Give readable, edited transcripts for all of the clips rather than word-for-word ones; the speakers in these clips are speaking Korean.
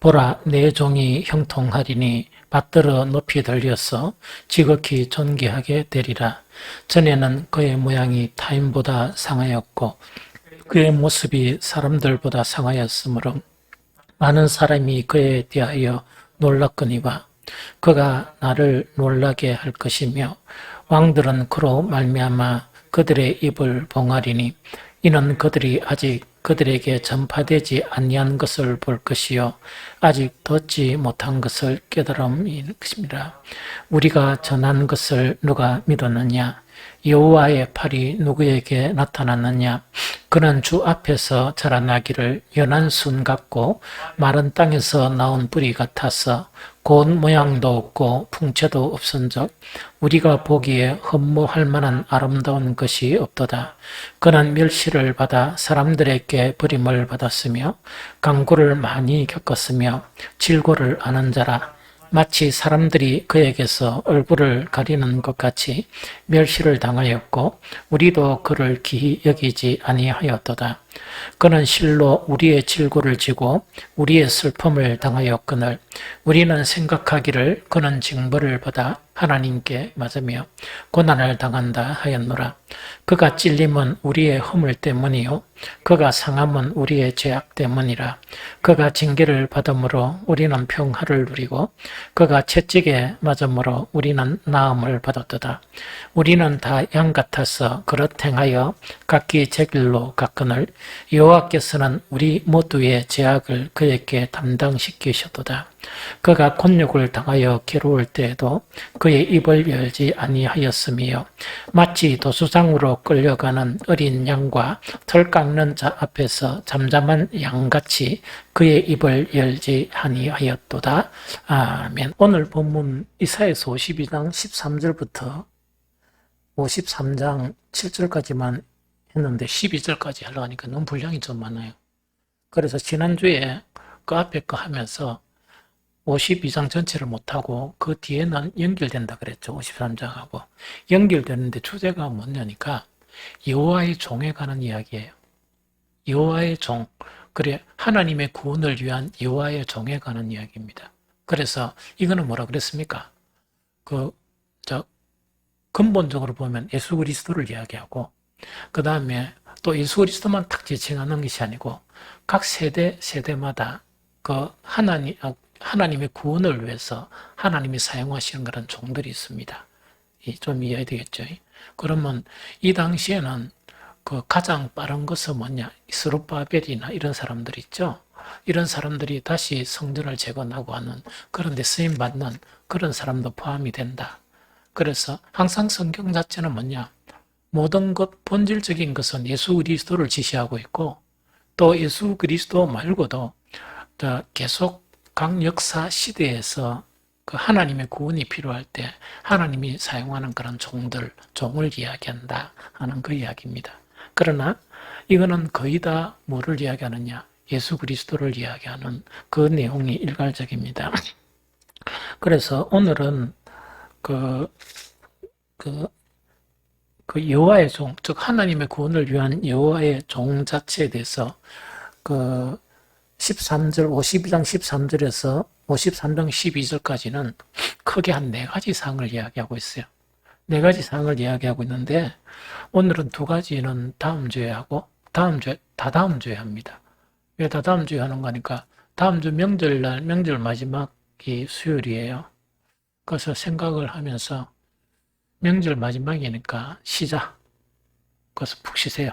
보라, 내 종이 형통하리니 받들어 높이 들려서 지극히 존귀하게 되리라. 전에는 그의 모양이 타인보다 상하였고 그의 모습이 사람들보다 상하였으므로 많은 사람이 그에 대하여 놀랐거니와 그가 나를 놀라게 할 것이며 왕들은 그로 말미암아 그들의 입을 봉하리니 이는 그들이 아직 그들에게 전파되지 아니한 것을 볼 것이요 아직 듣지 못한 것을 깨달음일 것입니다. 우리가 전한 것을 누가 믿었느냐? 여호와의 팔이 누구에게 나타났느냐? 그는 주 앞에서 자라나기를 연한 순 같고 마른 땅에서 나온 뿌리 같아서 고운 모양도 없고 풍채도 없은즉 우리가 보기에 흠모할 만한 아름다운 것이 없도다. 그는 멸시를 받아 사람들에게 버림을 받았으며 강구를 많이 겪었으며 질고를 아는 자라. 마치 사람들이 그에게서 얼굴을 가리는 것 같이 멸시를 당하였고 우리도 그를 기히 여기지 아니하였도다. 그는 실로 우리의 질고를 지고 우리의 슬픔을 당하였거늘 우리는 생각하기를 그는 징벌을 받아 하나님께 맞으며 고난을 당한다 하였노라. 그가 찔림은 우리의 허물 때문이요 그가 상함은 우리의 죄악 때문이라. 그가 징계를 받음으로 우리는 평화를 누리고 그가 채찍에 맞음으로 우리는 나음을 받았도다. 우리는 다 양 같아서 그릇 행하여 각기 제 길로 갔거늘 여호와께서는 우리 모두의 죄악을 그에게 담당시키셨도다. 그가 곤욕을 당하여 괴로울 때에도 그의 입을 열지 아니하였으며 마치 도수장으로 끌려가는 어린 양과 털 깎는 자 앞에서 잠잠한 양같이 그의 입을 열지 아니하였도다. 아멘. 오늘 본문 이사야서 52장 13절부터 53장 7절까지만 했는데 12절까지 하려고 하니까 너무 분량이 좀 많아요. 그래서 지난주에 그 앞에 거 하면서 52장 전체를 못하고 그 뒤에는 연결된다 그랬죠. 53장하고. 연결되는데 주제가 뭐냐니까 여호와의 종에 관한 이야기예요. 여호와의 종. 그래 하나님의 구원을 위한 여호와의 종에 관한 이야기입니다. 그래서 이거는 뭐라 그랬습니까? 근본적으로 보면 예수 그리스도를 이야기하고 그 다음에 또 예수 그리스도만 딱 지칭하는 것이 아니고 각 세대마다 그 하나님의 구원을 위해서 하나님이 사용하시는 그런 종들이 있습니다. 좀 이해해야 되겠죠. 그러면 이 당시에는 그 가장 빠른 것은 뭐냐? 스룹바벨이나 이런 사람들 있죠. 이런 사람들이 다시 성전을 재건하고 하는 그런 데 쓰임 받는 그런 사람도 포함이 된다. 그래서 항상 성경 자체는 뭐냐? 모든 것 본질적인 것은 예수 그리스도를 지시하고 있고 또 예수 그리스도 말고도 계속 각 역사 시대에서 그 하나님의 구원이 필요할 때 하나님이 사용하는 그런 종을 이야기한다 하는 그 이야기입니다. 그러나 이거는 거의 다 뭐를 이야기하느냐? 예수 그리스도를 이야기하는 그 내용이 일괄적입니다. 그래서 오늘은 그 여호와의 종, 즉 하나님의 구원을 위한 여호와의 종 자체에 대해서 그 13절, 52장 13절에서 53장 12절까지는 크게 한 네 가지 사항을 이야기하고 있어요. 네 가지 사항을 이야기하고 있는데 오늘은 두 가지는 다음 주에 하고 다다음 주에 합니다. 왜 다다음 주에 하는 거니까 다음 주 명절날 명절 마지막이 수요일이에요. 그래서 생각을 하면서 명절 마지막이니까 쉬자. 그래서 푹 쉬세요.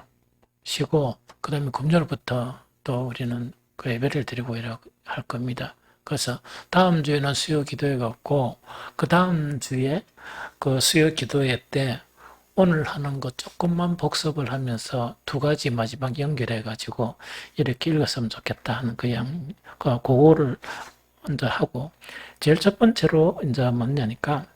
쉬고 그 다음에 금요일부터 또 우리는 그 예배를 드리고 할 겁니다. 그래서 다음 주에는 수요 기도회가 없고 그 다음 주에 그 수요 기도회 때 오늘 하는 거 조금만 복습을 하면서 두 가지 마지막 연결해 가지고 이렇게 읽었으면 좋겠다 하는 그거를 먼저 하고 제일 첫 번째로 이제 뭐냐니까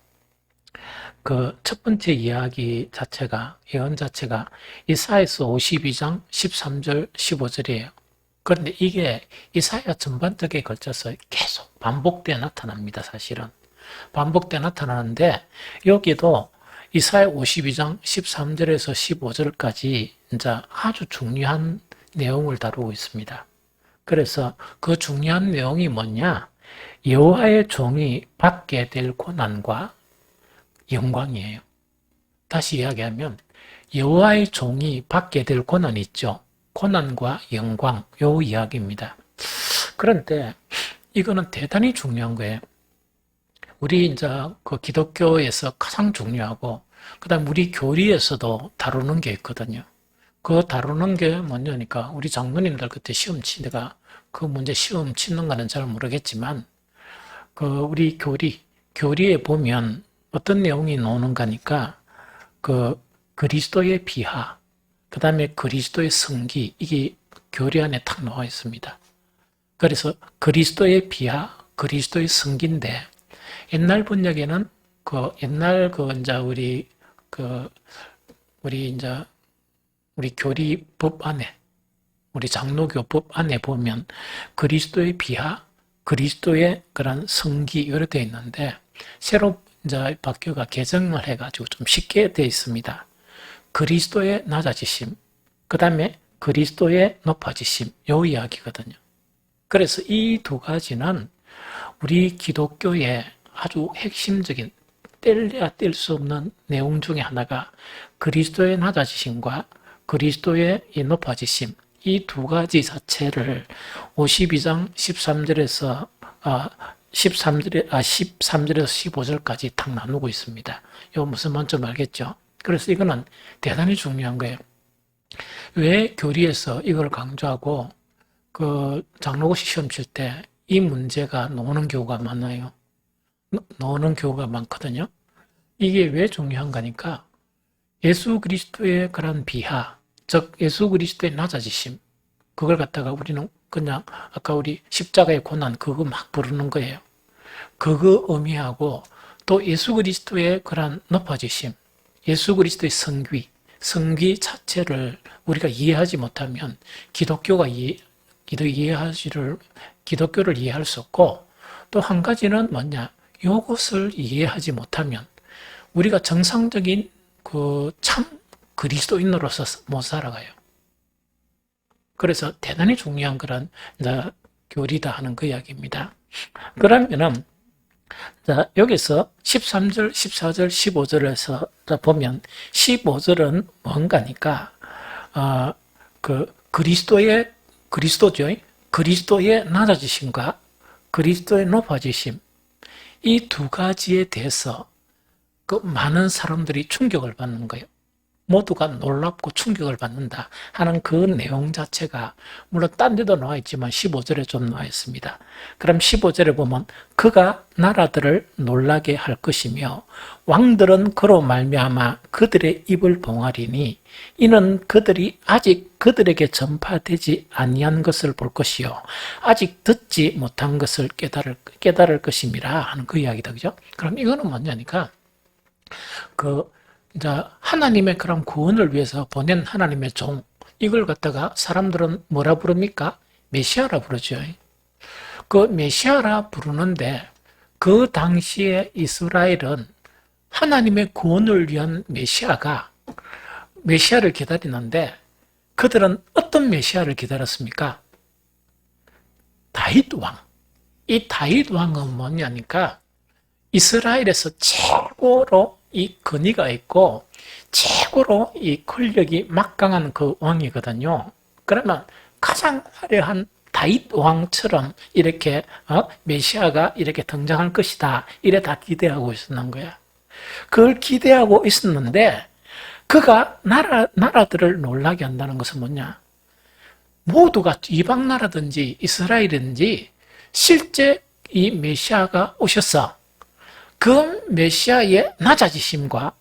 그 첫 번째 이야기 자체가 예언 자체가 이사야서 52장 13절 15절이에요. 그런데 이게 이사야 전반적에 걸쳐서 계속 반복돼 나타납니다. 사실은 반복돼 나타나는데 여기도 이사야 52장 13절에서 15절까지 이제 아주 중요한 내용을 다루고 있습니다. 그래서 그 중요한 내용이 뭐냐? 여호와의 종이 받게 될 고난과 영광이에요. 다시 이야기하면 여호와의 종이 받게 될 고난이 있죠. 고난과 영광, 요 이야기입니다. 그런데 이거는 대단히 중요한 거예요. 우리 이제 그 기독교에서 가장 중요하고, 그 다음 우리 교리에서도 다루는 게 있거든요. 그 다루는 게 뭐냐니까, 우리 장로님들 그때 시험 치다가 그 문제 시험 치는가는 잘 모르겠지만, 그 우리 교리에 보면 어떤 내용이 나오는가니까, 그 그리스도의 비하, 그 다음에 그리스도의 성기, 이게 교리 안에 탁 나와 있습니다. 그래서 그리스도의 비하, 그리스도의 성기인데, 옛날 번역에는 옛날 우리 교리법 안에, 우리 장로교법 안에 보면 그리스도의 비하, 그리스도의 그런 성기 이렇게 되어 있는데, 새로 이제 박교가 개정을 해가지고 좀 쉽게 되어 있습니다. 그리스도의 낮아지심, 그 다음에 그리스도의 높아지심, 요 이야기거든요. 그래서 이 두 가지는 우리 기독교의 아주 핵심적인 뗄래야 뗄 수 없는 내용 중에 하나가 그리스도의 낮아지심과 그리스도의 높아지심, 이 두 가지 자체를 52장 13절에서 15절까지 딱 나누고 있습니다. 이거 무슨 말인지 알겠죠? 그래서 이거는 대단히 중요한 거예요. 왜 교리에서 이걸 강조하고 그 장로고시 시험 칠 때 이 문제가 나오는 경우가 많아요. 나오는 경우가 많거든요. 이게 왜 중요한가니까 예수 그리스도의 그런 비하, 즉 예수 그리스도의 낮아지심, 그걸 갖다가 우리는 그냥 아까 우리 십자가의 고난 그거 막 부르는 거예요. 그거 의미하고 또 예수 그리스도의 그런 높아지심, 예수 그리스도의 성기 자체를 우리가 이해하지 못하면 기독교를 이해할 수 없고, 또 한 가지는 뭐냐, 이것을 이해하지 못하면 우리가 정상적인 그 참 그리스도인으로서 못 살아가요. 그래서 대단히 중요한 그런 교리다 하는 그 이야기입니다. 그러면은 자, 여기서 13절, 14절, 15절에서 보면 15절은 뭔가니까 그리스도죠. 그리스도의 낮아지심과 그리스도의 높아지심, 이 두 가지에 대해서 그 많은 사람들이 충격을 받는 거예요. 모두가 놀랍고 충격을 받는다 하는 그 내용 자체가 물론 딴 데도 나와 있지만 15절에 좀 나와 있습니다. 그럼 15절에 보면 그가 나라들을 놀라게 할 것이며 왕들은 그로 말미암아 그들의 입을 봉하리니 이는 그들이 아직 그들에게 전파되지 아니한 것을 볼 것이요 아직 듣지 못한 것을 깨달을 것임이라 하는 그 이야기다. 그죠? 그럼 이거는 뭐냐니까 이제 하나님의 그런 구원을 위해서 보낸 하나님의 종, 이걸 갖다가 사람들은 뭐라 부릅니까? 메시아라 부르죠. 그 메시아라 부르는데 그 당시에 이스라엘은 하나님의 구원을 위한 메시아를 기다리는데 그들은 어떤 메시아를 기다렸습니까? 다윗 왕. 이 다윗 왕은 뭐냐니까 이스라엘에서 최고로 이 권위가 있고 최고로 이 권력이 막강한 그 왕이거든요. 그러면 가장 화려한 다윗 왕처럼 이렇게 메시아가 이렇게 등장할 것이다. 이래 다 기대하고 있었는 거야. 그걸 기대하고 있었는데 그가 나라들을 놀라게 한다는 것은 뭐냐? 모두가 이방 나라든지 이스라엘이든지 실제 이 메시아가 오셔서 그 메시아의 낮아지심과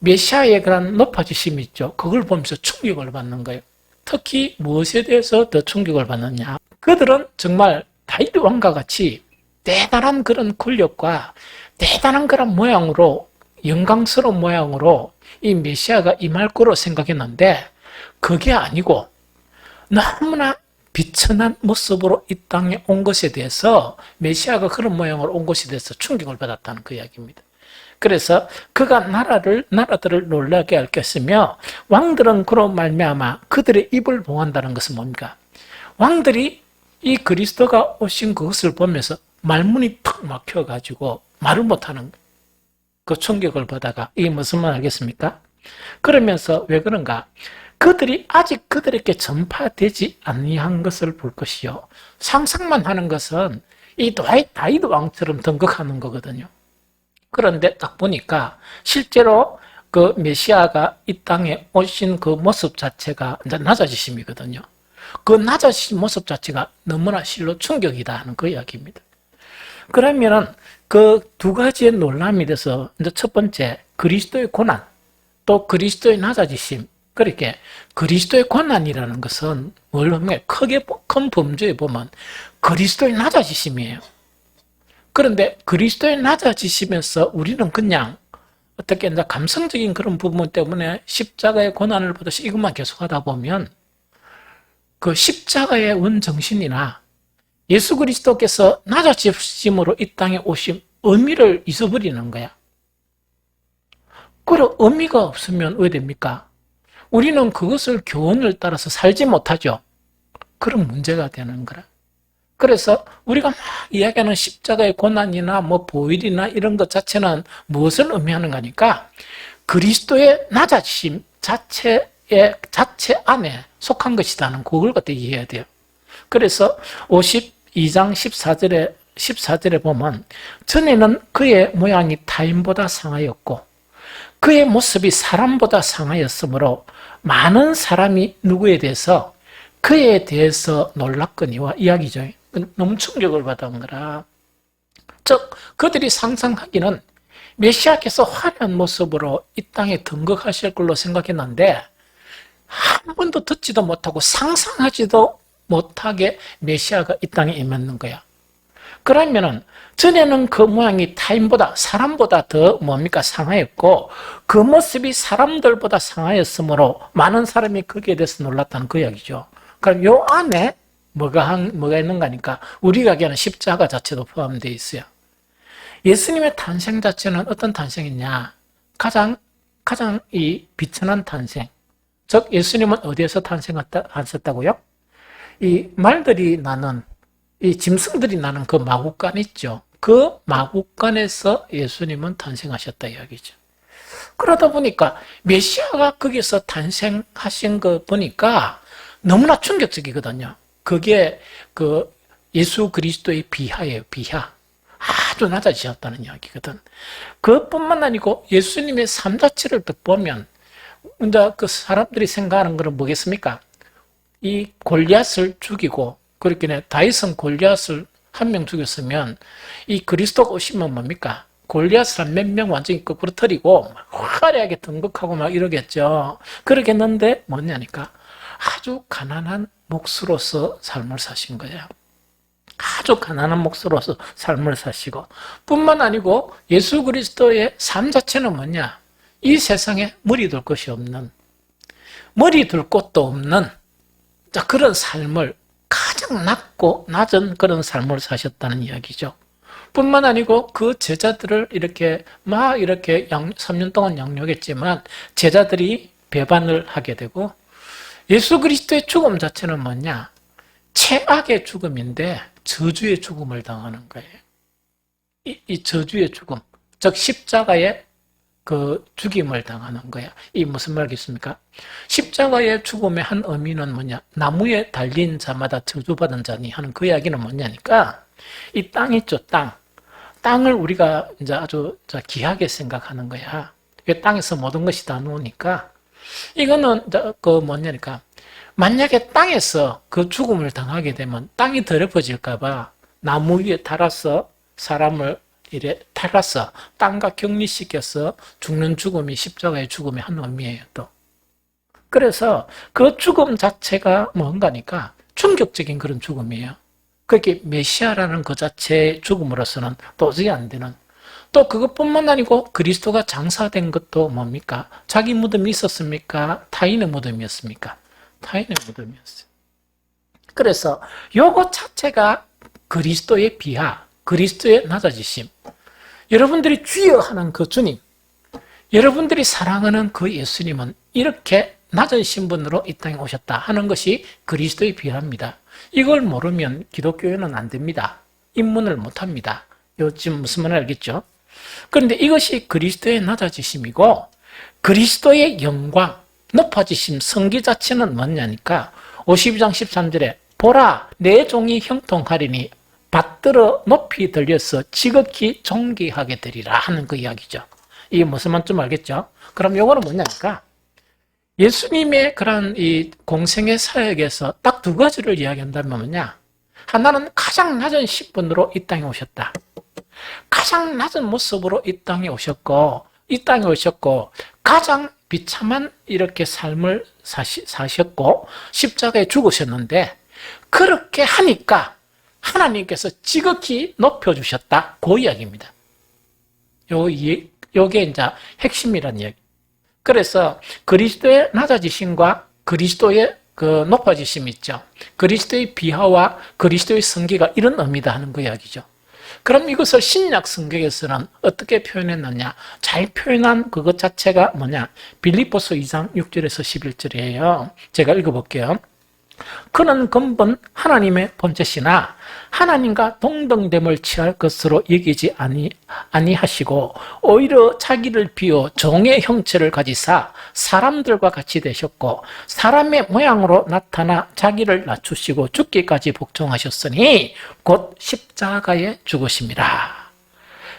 메시아의 그런 높아지심이 있죠. 그걸 보면서 충격을 받는 거예요. 특히 무엇에 대해서 더 충격을 받느냐? 그들은 정말 다윗 왕과 같이 대단한 그런 권력과 대단한 그런 모양으로, 영광스러운 모양으로 이 메시아가 임할 거로 생각했는데 그게 아니고 너무나 비천한 모습으로 이 땅에 온 것에 대해서 메시아가 그런 모양으로 온 것에 대해서 충격을 받았다는 그 이야기입니다. 그래서 그가 나라들을 놀라게 할 것이며 왕들은 그로 말미암아 그들의 입을 봉한다는 것은 뭡니까? 왕들이 이 그리스도가 오신 그것을 보면서 말문이 턱 막혀가지고 말을 못하는 그 충격을 받아가 이게 무슨 말 알겠습니까? 그러면서 왜 그런가? 그들이 아직 그들에게 전파되지 아니한 것을 볼 것이요. 상상만 하는 것은 이 다윗 왕처럼 등극하는 거거든요. 그런데 딱 보니까 실제로 그 메시아가 이 땅에 오신 그 모습 자체가 이제 낮아지심이거든요. 그 낮아진 모습 자체가 너무나 실로 충격이다 하는 그 이야기입니다. 그러면은 그 두 가지의 논란이 돼서 이제 첫 번째 그리스도의 고난, 또 그리스도의 낮아지심. 그렇게 그리스도의 고난이라는 것은 원래 크게 큰 범주에 보면 그리스도의 낮아지심이에요. 그런데 그리스도의 낮아지시면서 우리는 그냥 어떻게 이제 감성적인 그런 부분 때문에 십자가의 고난을 받으시 이것만 계속하다 보면 그 십자가의 원정신이나 예수 그리스도께서 낮아지심으로 이 땅에 오신 의미를 잊어버리는 거야. 그리고 의미가 없으면 왜 됩니까? 우리는 그것을 교훈을 따라서 살지 못하죠. 그런 문제가 되는 거라. 그래서 우리가 막 이야기하는 십자가의 고난이나 뭐 보일이나 이런 것 자체는 무엇을 의미하는 거니까 그리스도의 낮아지심 자체 안에 속한 것이라는 그걸 갖다 이해해야 돼요. 그래서 52장 14절에 보면 전에는 그의 모양이 타인보다 상하였고 그의 모습이 사람보다 상하였으므로 많은 사람이 누구에 대해서 그에 대해서 놀랐거니와 이야기죠. 너무 충격을 받은 거라. 즉 그들이 상상하기는 메시아께서 화려한 모습으로 이 땅에 등극하실 걸로 생각했는데 한 번도 듣지도 못하고 상상하지도 못하게 메시아가 이 땅에 임했는 거야. 그러면은 전에는 그 모양이 타인보다 사람보다 더 상하였고 그 모습이 사람들보다 상하였으므로 많은 사람이 거기에 대해서 놀랐다는 그 이야기죠. 그럼 요 안에 뭐가 있는가 하니까 우리가 얘기하는 십자가 자체도 포함되어 있어요. 예수님의 탄생 자체는 어떤 탄생이냐? 가장 이 비천한 탄생. 즉 예수님은 어디에서 탄생하셨다고요? 이 말들이 나는 이 짐승들이 나는 그 마구간 있죠. 그 마구간에서 예수님은 탄생하셨다 이야기죠. 그러다 보니까 메시아가 거기서 탄생하신 거 보니까 너무나 충격적이거든요. 그게 그 예수 그리스도의 비하예요. 비하. 아주 낮아지셨다는 이야기거든. 그뿐만 아니고 예수님의 삶 자체를 보면 이제 그 사람들이 생각하는 것은 뭐겠습니까? 이 골리앗을 죽이고 그렇게 다윗은 골리앗을 한 명 죽였으면 이 그리스도가 오시면 뭡니까? 골리앗을 한 몇 명 완전히 거꾸로 터리고 화려하게 등극하고 막 이러겠죠. 그러겠는데 뭐냐니까 아주 가난한 몫으로서 삶을 사신 거예요. 아주 가난한 몫으로서 삶을 사시고 뿐만 아니고 예수 그리스도의 삶 자체는 뭐냐? 이 세상에 머리 둘 것이 없는 머리 둘 곳도 없는 그런 삶을 가장 낮은 그런 삶을 사셨다는 이야기죠. 뿐만 아니고 그 제자들을 이렇게 3년 동안 양육했지만 제자들이 배반을 하게 되고 예수 그리스도의 죽음 자체는 뭐냐? 최악의 죽음인데 저주의 죽음을 당하는 거예요. 이 저주의 죽음, 즉 십자가의 그 죽임을 당하는 거야. 이 무슨 말이겠습니까? 십자가의 죽음의 한 의미는 뭐냐? 나무에 달린 자마다 저주받은 자니 하는 그 이야기는 뭐냐니까 이 땅 있죠, 땅. 땅을 우리가 이제 아주 귀하게 생각하는 거야. 땅에서 모든 것이 다 나오니까 이거는 그 뭐냐니까 만약에 땅에서 그 죽음을 당하게 되면 땅이 더럽어질까봐 나무 위에 달아서 사람을 이래 달아서 땅과 격리시켜서 죽는 죽음이 십자가의 죽음의 한 의미예요. 또 그래서 그 죽음 자체가 뭔가니까 충격적인 그런 죽음이에요. 그게 메시아라는 그 자체의 죽음으로서는 도저히 안 되는. 또 그것뿐만 아니고 그리스도가 장사된 것도 뭡니까? 자기 무덤이 있었습니까? 타인의 무덤이었습니까? 타인의 무덤이었어요. 그래서 요거 자체가 그리스도의 비하, 그리스도의 낮아지심. 여러분들이 주여 하는 그 주님, 여러분들이 사랑하는 그 예수님은 이렇게 낮은 신분으로 이 땅에 오셨다 하는 것이 그리스도의 비하입니다. 이걸 모르면 기독교회는 안 됩니다. 입문을 못 합니다. 요즘 무슨 말인지 알겠죠? 그런데 이것이 그리스도의 낮아지심이고 그리스도의 영광, 높아지심, 성기 자체는 뭐냐니까 52장 13절에 보라 내 종이 형통하리니 받들어 높이 들려서 지극히 존귀하게 되리라 하는 그 이야기죠. 이게 무슨 말인지 좀 알겠죠? 그럼 요거는 뭐냐니까 예수님의 그런 이 공생의 사역에서 딱 두 가지를 이야기한다면 뭐냐? 하나는 가장 낮은 신분으로 이 땅에 오셨다. 가장 낮은 모습으로 이 땅에 오셨고 가장 비참한 이렇게 삶을 사셨고 십자가에 죽으셨는데 그렇게 하니까 하나님께서 지극히 높여주셨다. 그 이야기입니다. 요게 이제 핵심이란 이야기. 그래서 그리스도의 낮아지심과 그리스도의 그 높아지심이 있죠. 그리스도의 비하와 그리스도의 성기가 이런 의미다 하는 그 이야기죠. 그럼 이것을 신약 성경에서는 어떻게 표현했느냐? 잘 표현한 그것 자체가 뭐냐? 빌립보서 2장 6절에서 11절이에요. 제가 읽어볼게요. 그는 근본 하나님의 본체시나 하나님과 동등됨을 취할 것으로 여기지 아니하시고 오히려 자기를 비워 종의 형체를 가지사 사람들과 같이 되셨고 사람의 모양으로 나타나 자기를 낮추시고 죽기까지 복종하셨으니 곧 십자가에 죽으심이라.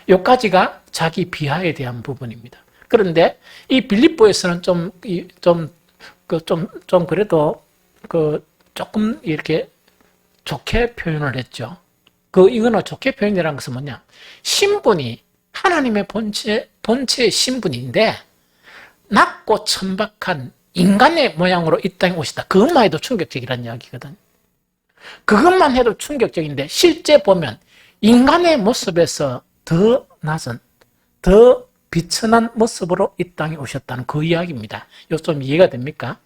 여기까지가 자기 비하에 대한 부분입니다. 그런데 이 빌립보에서는 그래도 조금 이렇게 좋게 표현을 했죠. 이거는 좋게 표현이라는 것은 뭐냐? 신분이 하나님의 본체의 신분인데 낮고 천박한 인간의 모양으로 이 땅에 오시다. 그것만 해도 충격적이라는 이야기거든. 그것만 해도 충격적인데 실제 보면 인간의 모습에서 더 낮은, 더 비천한 모습으로 이 땅에 오셨다는 그 이야기입니다. 이거 좀 이해가 됩니까?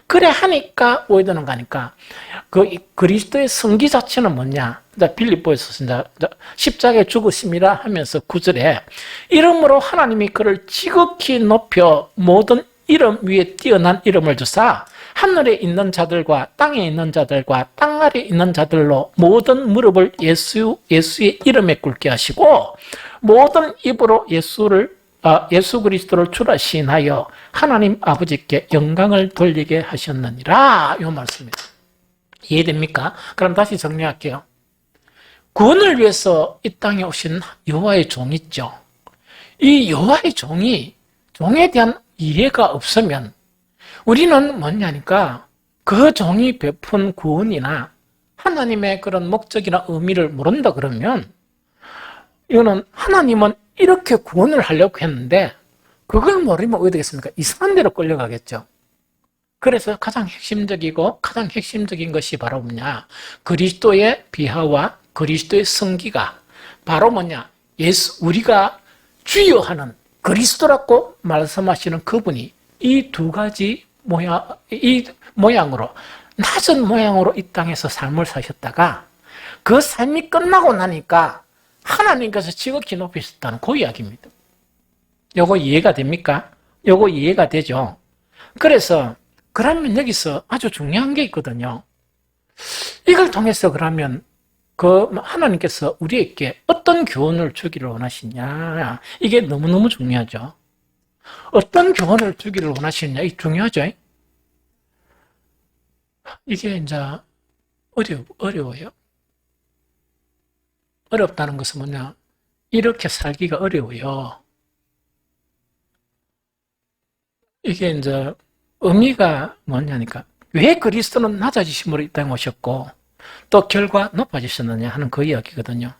그래 하니까 오해되는 거니까 그리스도의 성기 자체는 뭐냐? 빌립보에서 십자가에 죽으심이라 하면서 9절에 이름으로 하나님이 그를 지극히 높여 모든 이름 위에 뛰어난 이름을 주사 하늘에 있는 자들과 땅에 있는 자들과 땅 아래에 있는 자들로 모든 무릎을 예수의 이름에 꿇게 하시고 모든 입으로 예수 그리스도를 주라 시인하여 하나님 아버지께 영광을 돌리게 하셨느니라. 이 말씀입니다. 이해됩니까? 그럼 다시 정리할게요. 구원을 위해서 이 땅에 오신 여호와의 종이 있죠. 이 여호와의 종에 대한 이해가 없으면 우리는 뭐냐니까 그 종이 베푼 구원이나 하나님의 그런 목적이나 의미를 모른다 그러면 이거는 하나님은 이렇게 구원을 하려고 했는데 그걸 모르면 어떻게 되겠습니까? 이상한 데로 끌려가겠죠. 그래서 가장 핵심적인 것이 바로 뭐냐? 그리스도의 비하와 그리스도의 성기가 바로 뭐냐? 우리가 주여하는 그리스도라고 말씀하시는 그분이 이 두 가지 모양으로 낮은 모양으로 이 땅에서 삶을 사셨다가 그 삶이 끝나고 나니까 하나님께서 지극히 높이셨다는 그 이야기입니다. 요거 이해가 됩니까? 요거 이해가 되죠? 그러면 여기서 아주 중요한 게 있거든요. 이걸 통해서 그러면 하나님께서 우리에게 어떤 교훈을 주기를 원하시냐? 이게 너무너무 중요하죠. 어떤 교훈을 주기를 원하시느냐? 이게 중요하죠? 이게 이제 어려워요. 어렵다는 것은 뭐냐? 이렇게 살기가 어려워요. 이게 이제 의미가 뭐냐니까 왜 그리스도는 낮아지심으로 이 땅에 오셨고 또 결과 높아지셨느냐 하는 그 이야기거든요.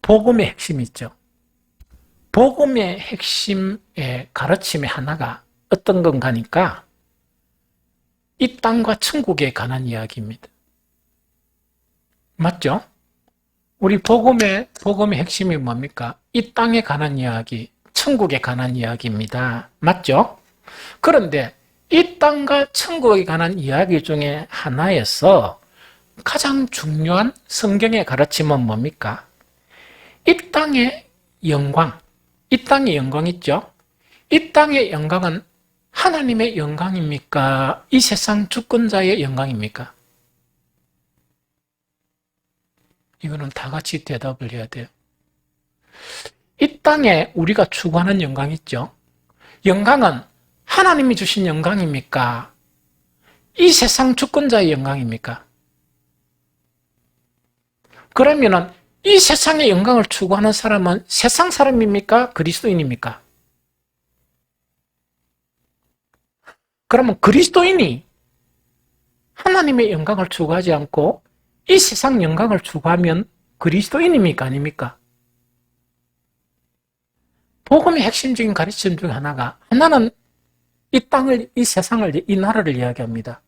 복음의 핵심이 있죠. 복음의 핵심의 가르침의 하나가 어떤 건가니까 이 땅과 천국에 관한 이야기입니다. 맞죠? 우리 복음의 핵심이 뭡니까? 이 땅에 관한 이야기, 천국에 관한 이야기입니다. 맞죠? 그런데 이 땅과 천국에 관한 이야기 중에 하나에서 가장 중요한 성경의 가르침은 뭡니까? 이 땅의 영광 있죠? 이 땅의 영광은 하나님의 영광입니까? 이 세상 주권자의 영광입니까? 이거는 다 같이 대답을 해야 돼요. 이 땅에 우리가 추구하는 영광 있죠? 영광은 하나님이 주신 영광입니까? 이 세상 주권자의 영광입니까? 그러면은 이 세상의 영광을 추구하는 사람은 세상 사람입니까? 그리스도인입니까? 그러면 그리스도인이 하나님의 영광을 추구하지 않고 이 세상 영광을 추구하면 그리스도인입니까? 아닙니까? 복음의 핵심적인 가르침 중 하나는 이 땅을, 이 세상을, 이 나라를 이야기합니다.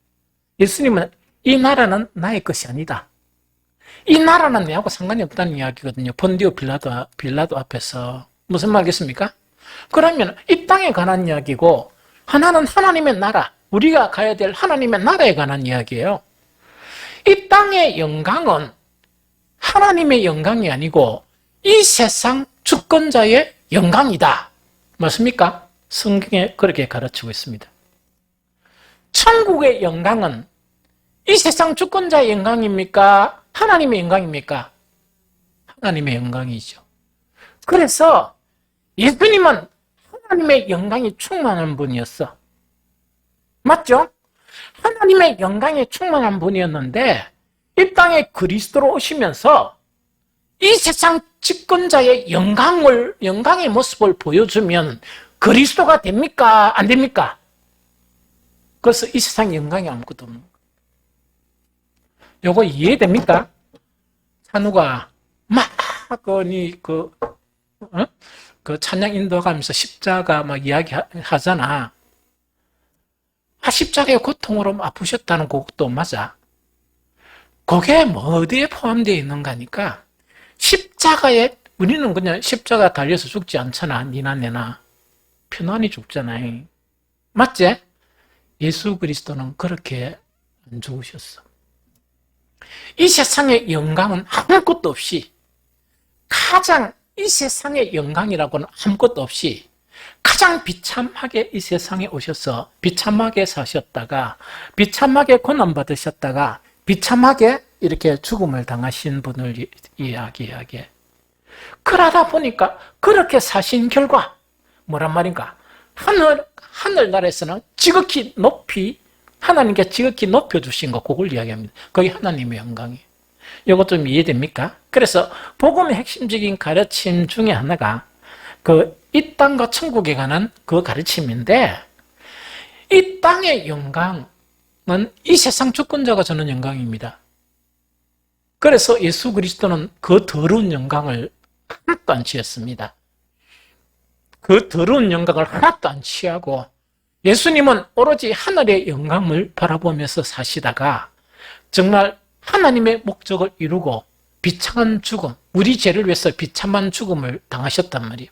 예수님은 이 나라는 나의 것이 아니다. 이 나라는 내하고 상관이 없다는 이야기거든요. 본디오 빌라도 앞에서. 무슨 말이겠습니까? 그러면 이 땅에 관한 이야기고 하나는 하나님의 나라, 우리가 가야 될 하나님의 나라에 관한 이야기예요. 이 땅의 영광은 하나님의 영광이 아니고 이 세상 주권자의 영광이다. 맞습니까? 성경에 그렇게 가르치고 있습니다. 천국의 영광은 이 세상 주권자의 영광입니까? 하나님의 영광입니까? 하나님의 영광이죠. 그래서 예수님은 하나님의 영광이 충만한 분이었어. 맞죠? 하나님의 영광에 충만한 분이었는데 이 땅에 그리스도로 오시면서 이 세상 집권자의 영광의 모습을 보여주면 그리스도가 됩니까? 안 됩니까? 그래서 이 세상 영광이 아무것도 없는 거예요. 요거 이해됩니까? 찬우가 막 그 찬양 인도하면서 십자가 막 이야기 하잖아. 십자가의 고통으로 아프셨다는 그것도 맞아. 그게 뭐 어디에 포함되어 있는가 하니까 십자가에 우리는 그냥 십자가 달려서 죽지 않잖아. 니나 내나 편안히 죽잖아요. 맞지? 예수 그리스도는 그렇게 안 죽으셨어. 이 세상의 영광은 아무것도 없이 가장 이 세상의 영광이라고는 아무것도 없이 가장 비참하게 이 세상에 오셔서 비참하게 사셨다가 비참하게 고난받으셨다가 비참하게 이렇게 죽음을 당하신 분을 이야기하게. 그러다 보니까 그렇게 사신 결과 뭐란 말인가? 하늘나라에서는 지극히 높이 하나님께 지극히 높여주신 거 그걸 이야기합니다. 그게 하나님의 영광이에요. 이것 좀 이해됩니까? 그래서 복음의 핵심적인 가르침 중에 하나가 이 땅과 천국에 관한 그 가르침인데 이 땅의 영광은 이 세상 주권자가 주는 영광입니다. 그래서 예수 그리스도는 그 더러운 영광을 하나도 안 취했습니다. 그 더러운 영광을 하나도 안 취하고 예수님은 오로지 하늘의 영광을 바라보면서 사시다가 정말 하나님의 목적을 이루고 비참한 죽음, 우리 죄를 위해서 비참한 죽음을 당하셨단 말이에요.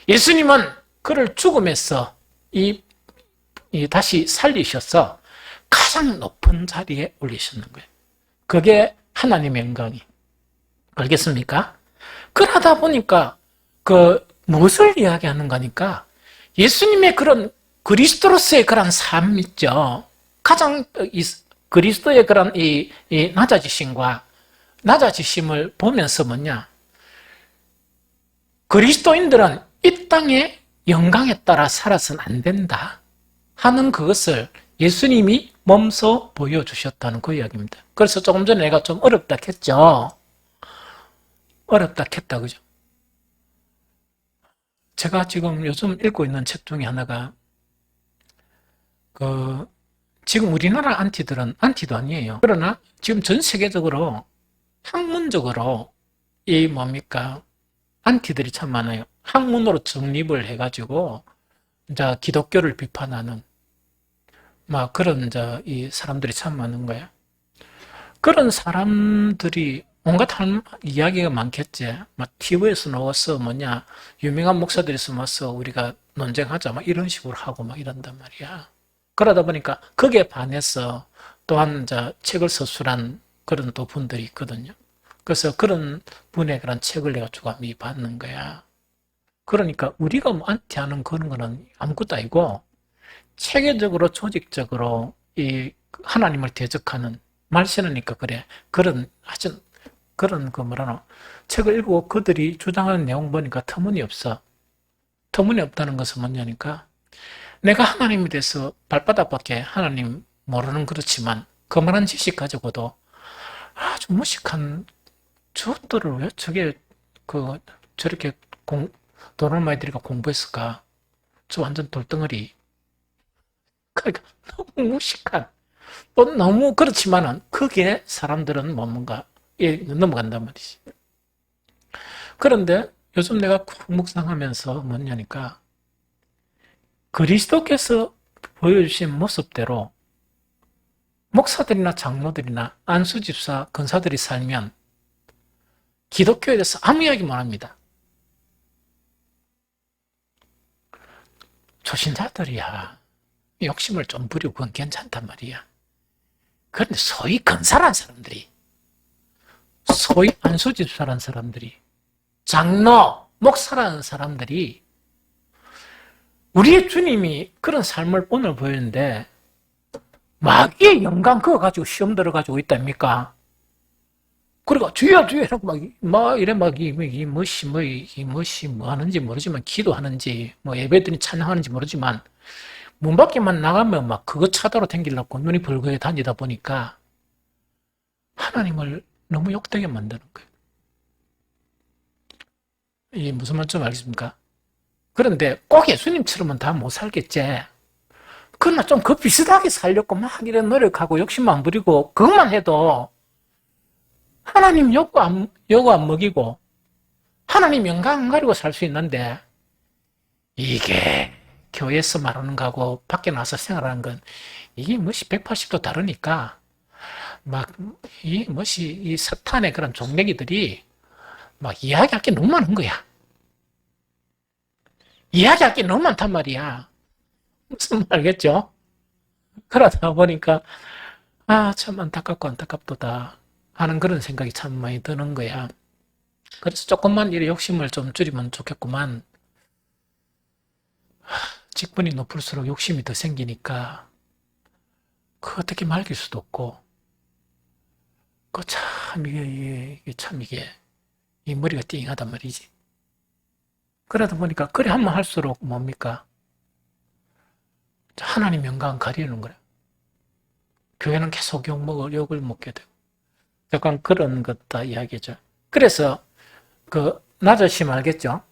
예수님은 그를 죽음에서 다시 살리셔서 가장 높은 자리에 올리셨는 거예요. 그게 하나님의 영광이. 알겠습니까? 그러다 보니까 무엇을 이야기하는 거니까 예수님의 그런 그리스도로서의 그런 삶 있죠. 가장 그리스도의 그런 이 낮아지심을 보면서 뭐냐? 그리스도인들은 이 땅의 영광에 따라 살아서는 안 된다 하는 그것을 예수님이 몸소 보여주셨다는 그 이야기입니다. 그래서 조금 전에 내가 좀 어렵다 했죠. 어렵다 했다, 그죠? 제가 지금 요즘 읽고 있는 책 중에 하나가 지금 우리나라 안티도 아니에요. 그러나 지금 전 세계적으로 학문적으로 안티들이 참 많아요. 학문으로 정립을 해가지고 이제 기독교를 비판하는 그런 이 사람들이 참 많은 거야. 그런 사람들이 온갖 이야기가 많겠지. TV에서 나와서 유명한 목사들이 와서 우리가 논쟁하자 이런 식으로 하고 이런단 말이야. 그러다 보니까 거기에 반해서 또한 책을 서술한 그런 또 분들이 있거든요. 그래서 그런 분의 그런 책을 내가 주감히 받는 거야. 그러니까 우리가 안티하는 그런 거는 아무것도 아니고 체계적으로 조직적으로 이 하나님을 대적하는 말 싫으니까 그래. 그런 아주 그런 그 뭐라노 책을 읽고 그들이 주장하는 내용 보니까 터무니없어. 터무니없다는 것은 뭐냐니까 내가 하나님에 대해서 발바닥밖에 하나님 모르는 그렇지만 그만한 지식 가지고도 아주 무식한 저것들을 왜 저렇게 돈을 많이 들이가 공부했을까? 저 완전 돌덩어리. 그러니까 너무 무식한 또 너무 그렇지만은 그게 사람들은 뭔가 넘어간단 말이지. 그런데 요즘 내가 묵상하면서 뭐냐니까 그리스도께서 보여주신 모습대로 목사들이나 장로들이나 안수집사 권사들이 살면 기독교에 대해서 아무 이야기 못 합니다. 초신자들이야 욕심을 좀 부리고 그건 괜찮단 말이야. 그런데 소위 권사란 사람들이, 소위 안수집사란 사람들이, 장로, 목사라는 사람들이 우리의 주님이 그런 삶을 오늘 보이는데 마귀의 영광 그거 가지고 시험 들어가지고 있답니까? 그리고 주여 주여라고 이 멋이 뭐 하는지 모르지만 기도하는지 뭐 예배드니 찬양하는지 모르지만 문 밖에만 나가면 막 그거 차도로 댕기려고 눈이 벌겋게 다니다 보니까 하나님을 너무 욕되게 만드는 거예요. 이게 무슨 말인지 알겠습니까? 그런데 꼭 예수님처럼은 다 못 살겠지. 그러나 좀 그 비슷하게 살려고 막 이런 노력하고 욕심 안 부리고 그것만 해도 하나님 요구 안 먹이고 하나님 영광 안 가리고 살 수 있는데 이게 교회에서 말하는 거하고 밖에 나서 생활하는 건 이게 멋이 180도 다르니까 막 이 사탄의 그런 종래기들이 막 이야기할 게 너무 많은 거야. 이야기할 게 너무 많단 말이야. 무슨 말 알겠죠? 그러다 보니까 참 안타깝고 안타깝도다 하는 그런 생각이 참 많이 드는 거야. 그래서 조금만 이 욕심을 좀 줄이면 좋겠구만. 직분이 높을수록 욕심이 더 생기니까 그 어떻게 말릴 수도 없고 그 참 이게 이 머리가 띵하단 말이지. 그러다 보니까 그래 하면 할수록 뭡니까? 하나님 영광 가리는 거야. 교회는 계속 욕을 먹게 되고 약간 그런 것다 이야기죠. 그래서 그 나저씨 알겠죠?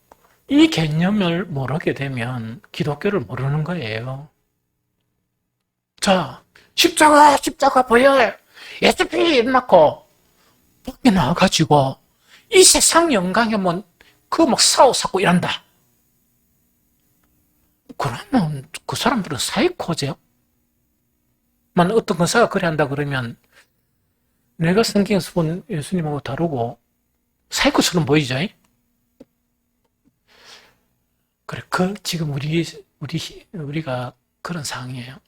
이 개념을 모르게 되면 기독교를 모르는 거예요. 자, 십자가 보여 예수피 이러놓고 밖에 나와가지고 이 세상 영광에 뭐 그거 막 싸우고 이런다. 그러면 그 사람들은 사이코죠. 만 어떤 권사가 그래 한다 그러면 내가 성경에서 본 예수님하고 다르고 사이코처럼 보이죠. 그래, 지금 우리가 그런 상황이에요.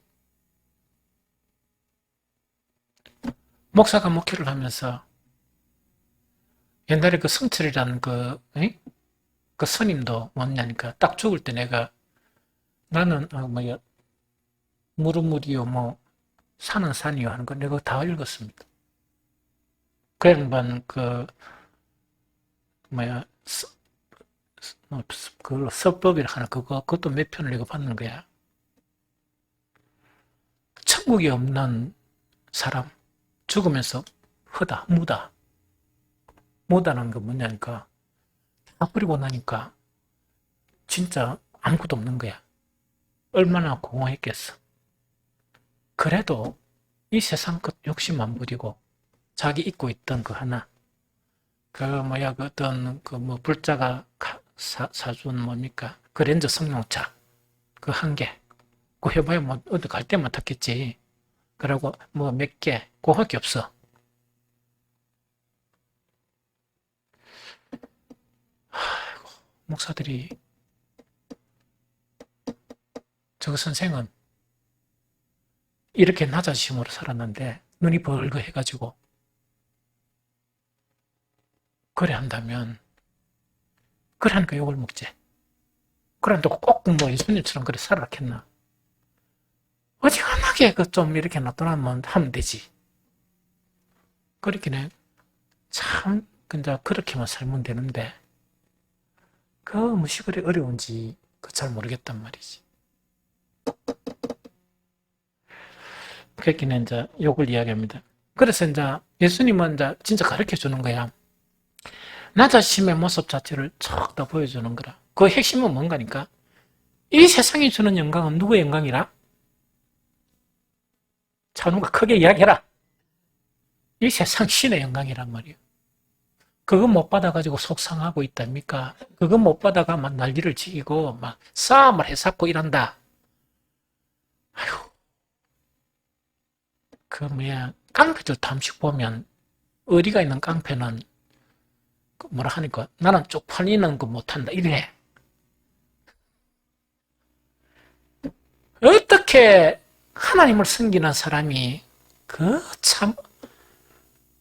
목사가 목회를 하면서 옛날에 그 성철이라는 그 스님도 뭐냐니까 딱 죽을 때 나는 물은 물이요 뭐 산은 산이요 하는 거 내가 다 읽었습니다. 그 양반 그걸로 서법이라 하나 그것도 몇 편을 내가 봤는 거야. 천국이 없는 사람 죽으면서 무다는 거 뭐냐니까 다 버리고 나니까 진짜 아무것도 없는 거야. 얼마나 공허했겠어. 그래도 이 세상 것 욕심 안 부리고 자기 잊고 있던 그 하나 그 어떤 불자가 사준 뭡니까 그 렌즈 성룡차 그 한 개 그 해봐야 뭐 어디 갈 때만 탔겠지. 그러고 뭐 몇 개 그거밖에 없어. 아이고, 목사들이 저 선생은 이렇게 낮아짐으로 살았는데 눈이 벌거해가지고 그래 한다면 그래 하니까 욕을 먹지. 그래 또 꼭 뭐 예수님처럼 그래 살아라겠나. 어지간하게 그 좀 이렇게 놔두면 하면 되지. 그렇게는 참, 근데 그렇게만 살면 되는데, 그 무엇이 그리 어려운지 잘 모르겠단 말이지. 그렇기는 이제 욕을 이야기합니다. 그래서 이제 예수님은 이제 진짜 가르쳐 주는 거야. 나 자신의 모습 자체를 척 다 보여주는 거라. 그 핵심은 뭔가니까? 이 세상이 주는 영광은 누구의 영광이라? 찬우가 크게 이야기해라. 이 세상 신의 영광이란 말이에요. 그거 못 받아가지고 속상하고 있답니까? 그거 못 받아가 막 난리를 지기고 막 싸움을 해삼고 이런다. 아휴, 그 뭐야, 깡패들 탐식 보면 어디가 있는 깡패는 뭐라 하니까 나는 쪽팔리는 거 못한다 이래. 어떻게 하나님을 섬기는 사람이 그 참,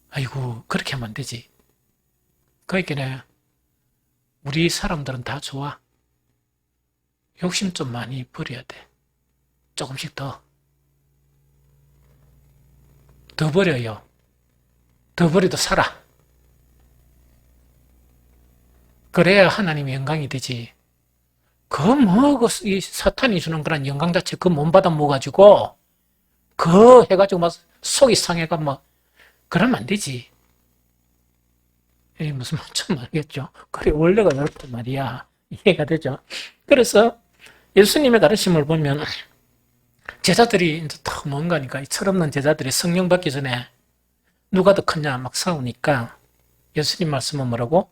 아이고 그렇게 하면 안 되지. 그러니까 우리 사람들은 다 좋아. 욕심 좀 많이 버려야 돼. 조금씩 더 버려요. 더 버려도 살아. 그래야 하나님의 영광이 되지. 이 사탄이 주는 그런 영광 자체 그거 못 받아 먹어가지고 그 해가지고 막 속이 상해가 뭐 그러면 안 되지. 무슨 말인지 알겠죠? 그래, 원래가 이렇단 말이야. 이해가 되죠? 그래서 예수님의 가르침을 보면 제자들이 이제 더 뭔가니까 이 철없는 제자들이 성령 받기 전에 누가 더 크냐 막 싸우니까 예수님 말씀은 뭐라고?